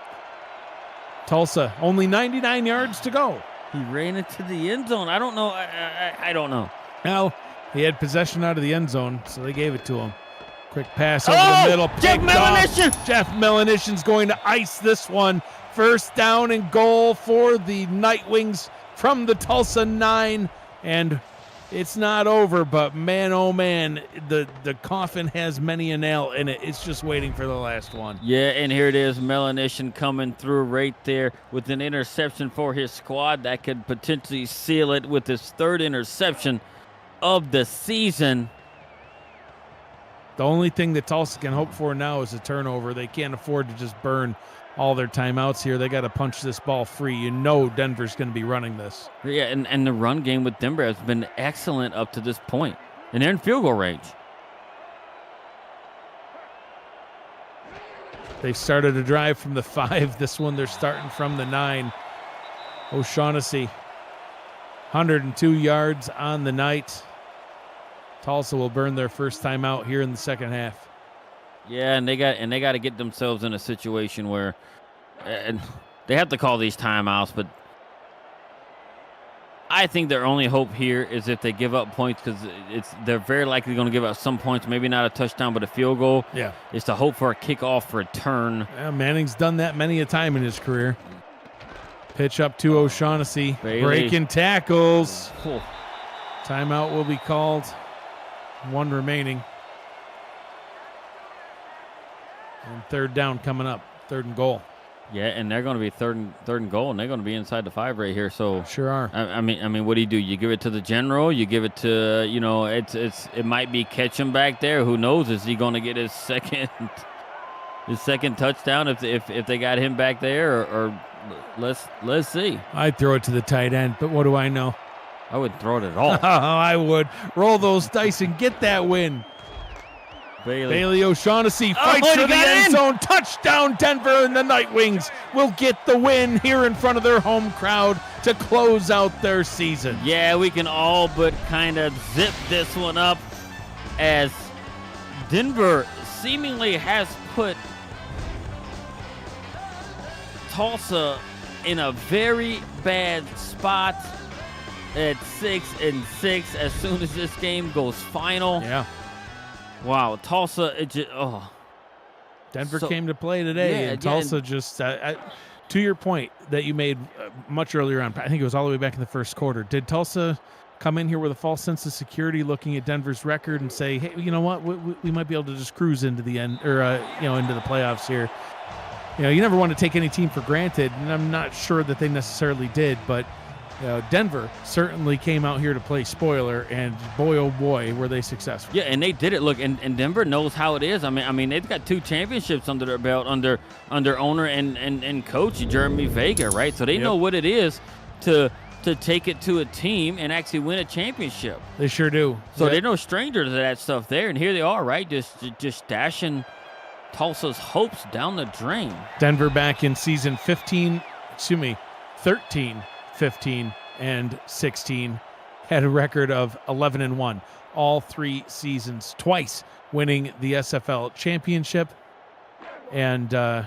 Tulsa, only 99 yards to go. He ran into the end zone. I don't know. I don't know. Now, he had possession out of the end zone, so they gave it to him. Quick pass over the middle. Jeff Melanishin! Jeff Melanishin's going to ice this one. First down and goal for the Nightwings from the Tulsa 9. And it's not over, but man, oh man, the coffin has many a nail in it. It's just waiting for the last one. Yeah, and here it is, Melanishin coming through right there with an interception for his squad that could potentially seal it with his 3rd interception of the season. The only thing that Tulsa can hope for now is a turnover. They can't afford to just burn all their timeouts here. They got to punch this ball free. You know Denver's going to be running this. Yeah, and the run game with Denver has been excellent up to this point. And they're in field goal range. They started a drive from the 5. This one they're starting from the 9. O'Shaughnessy, 102 yards on the night. Tulsa will burn their first time out here in the second half. Yeah, and they got to get themselves in a situation where and they have to call these timeouts, but I think their only hope here is if they give up points, because they're very likely going to give up some points, maybe not a touchdown, but a field goal. Yeah. Is to hope for a kickoff return. Yeah, Manning's done that many a time in his career. Pitch up to O'Shaughnessy. Bailey. Breaking tackles. Oh. Timeout will be called. 1 remaining. And 3rd down coming up. 3rd and goal. Yeah, and they're going to be third and goal, and they're going to be inside the 5 right here. So sure are. I mean, what do? You give it to the general? You give it to it might be Ketchum back there. Who knows? Is he going to get his second touchdown if they got him back there? Or let's see. I'd throw it to the tight end, but what do I know? I would throw it at all. I would roll those dice and get that win. Bailey O'Shaughnessy fights for the end zone. Touchdown, Denver, and the Nightwings will get the win here in front of their home crowd to close out their season. Yeah, we can all but kind of zip this one up, as Denver seemingly has put Tulsa in a very bad spot at 6-6 as soon as this game goes final. Yeah. Wow, Tulsa, Denver came to play today, and Tulsa just, to your point that you made much earlier on, I think it was all the way back in the first quarter, did Tulsa come in here with a false sense of security looking at Denver's record and say, hey, you know what, we might be able to just cruise into the end, or, into the playoffs here? You know, you never want to take any team for granted, and I'm not sure that they necessarily did, but Denver certainly came out here to play spoiler, and boy, oh boy, were they successful. Yeah, and they did it. Look, and Denver knows how it is. I mean, they've got 2 championships under their belt under owner and coach Jeremy Vega, right? So they know what it is to take it to a team and actually win a championship. They sure do. So they're no stranger to that stuff there, and here they are, right? Just dashing Tulsa's hopes down the drain. Denver back in season 13, 15, and 16, had a record of 11-1 all 3 seasons, twice winning the SFL championship. And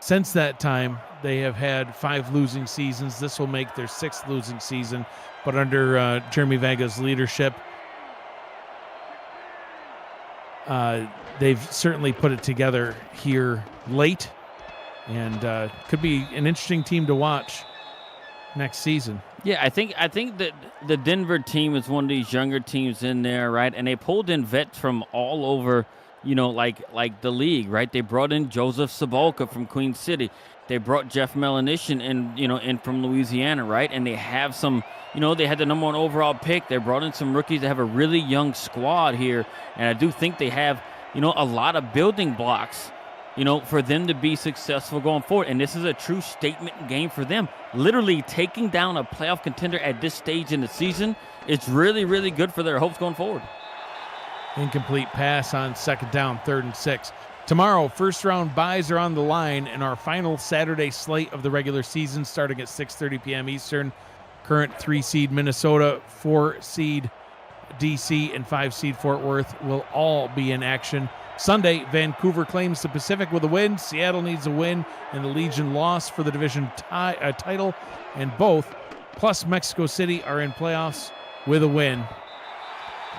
since that time, they have had 5 losing seasons. This will make their 6th losing season, but under Jeremy Vega's leadership, they've certainly put it together here late, and could be an interesting team to watch next season. Yeah, I think that the Denver team is one of these younger teams in there, right? And they pulled in vets from all over, like the league, right? They brought in Joseph Sabolka from Queen City. They brought Jeff Melanishin in from Louisiana, right? And they have some, they had the number 1 overall pick. They brought in some rookies. They have a really young squad here, and I do think they have, a lot of building blocks, for them to be successful going forward. And this is a true statement game for them. Literally taking down a playoff contender at this stage in the season, it's really, really good for their hopes going forward. Incomplete pass on 2nd down, 3rd and 6. Tomorrow, first-round buys are on the line in our final Saturday slate of the regular season, starting at 6:30 p.m. Eastern. Current 3-seed Minnesota, 4-seed DC, and 5-seed Fort Worth will all be in action. Sunday, Vancouver claims the Pacific with a win. Seattle needs a win, and the Legion loss for the division title. And both, plus Mexico City, are in playoffs with a win.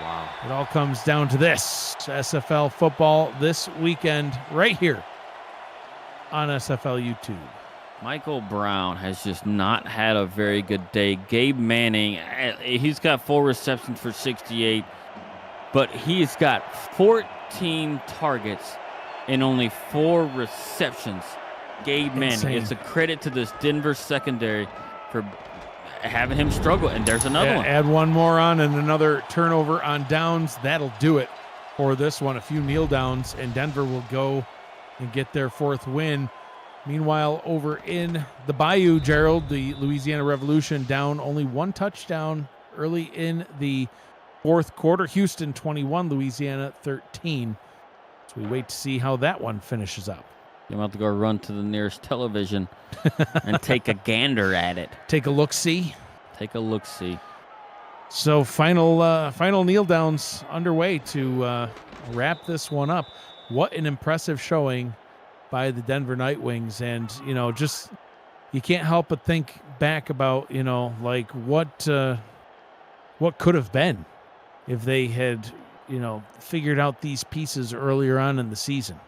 Wow. It all comes down to this. SFL football this weekend right here on SFL YouTube. Michael Brown has just not had a very good day. Gabe Manning, he's got 4 receptions for 68, but he's got 14 targets and only 4 receptions. Gabe Manning. Insane. It's a credit to this Denver secondary for having him struggle, and there's another one. Add one more on and another turnover on downs. That'll do it for this one. A few kneel downs, and Denver will go and get their 4th win. Meanwhile, over in the Bayou, Gerald, the Louisiana Revolution down only 1 touchdown early in the 4th quarter. Houston 21, Louisiana 13. So we wait to see how that one finishes up. I'm about to go run to the nearest television and take a gander at it. Take a look-see. Take a look-see. So final kneel downs underway to wrap this one up. What an impressive showing by the Denver Nightwings. And, just you can't help but think back about, like what could have been if they had, figured out these pieces earlier on in the season.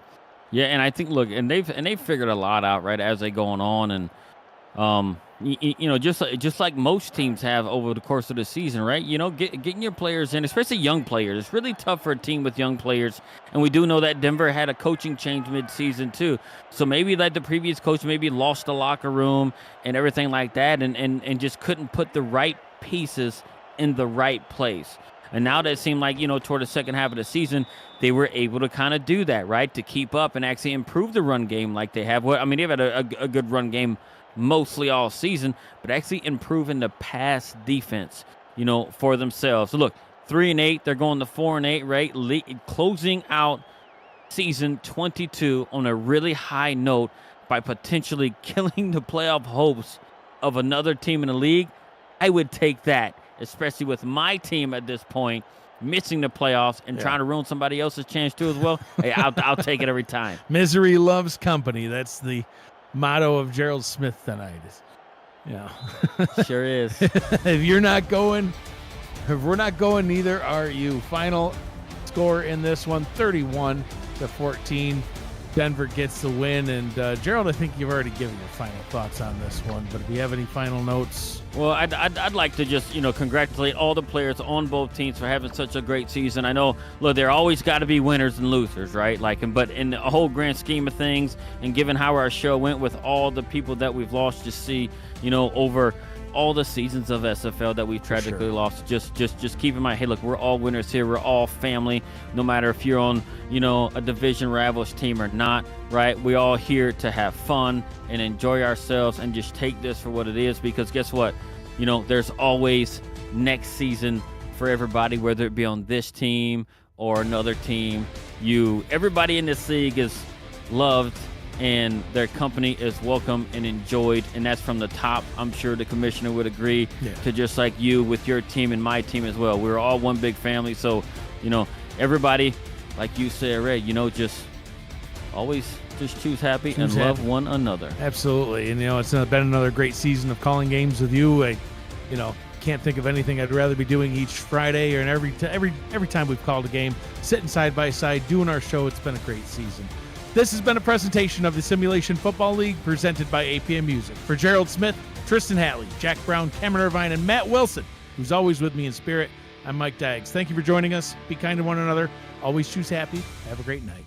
Yeah, and I think, look, and they've figured a lot out, right, as they going on, and just like most teams have over the course of the season, right? Getting your players in, especially young players. It's really tough for a team with young players, and we do know that Denver had a coaching change mid-season too. So maybe like the previous coach maybe lost the locker room and everything like that, and just couldn't put the right pieces in the right place. And now that it seemed like, toward the second half of the season, they were able to kind of do that, right, to keep up and actually improve the run game like they have. Well, I mean, they've had a good run game mostly all season, but actually improving the pass defense, for themselves. So, look, 3-8, they're going to 4-8, right, closing out season 22 on a really high note by potentially killing the playoff hopes of another team in the league. I would take that, especially with my team at this point missing the playoffs and trying to ruin somebody else's chance too as well. Hey, I'll take it every time. Misery loves company. That's the motto of Gerald Smith tonight. Sure is. If you're not going, if we're not going, neither are you. Final score in this one, 31-14. Denver gets the win. And Gerald, I think you've already given your final thoughts on this one. But if you have any final notes. Well, I'd like to just, congratulate all the players on both teams for having such a great season. I know, look, there always got to be winners and losers, right? But in the whole grand scheme of things, and given how our show went with all the people that we've lost, just see, over all the seasons of SFL that we've tragically lost, just keep in mind, hey, look, we're all winners here. We're all family, no matter if you're on, a division rivals team or not, right? We're all here to have fun and enjoy ourselves and just take this for what it is, because guess what? There's always next season for everybody, whether it be on this team or another team. Everybody in this league is loved, and their company is welcome and enjoyed, and that's from the top. I'm sure the commissioner would agree, to just like you with your team and my team as well. We're all one big family, so everybody, like you said, Ray, just always just choose happy and love one another. Absolutely. And it's been another great season of calling games with you. I can't think of anything I'd rather be doing each Friday, or every time we've called a game, sitting side by side doing our show. It's been a great season. This has been a presentation of the Simulation Football League presented by APM Music. For Gerald Smith, Tristan Hatley, Jack Brown, Cameron Irvine, and Matt Wilson, who's always with me in spirit, I'm Mike Daggs. Thank you for joining us. Be kind to one another. Always choose happy. Have a great night.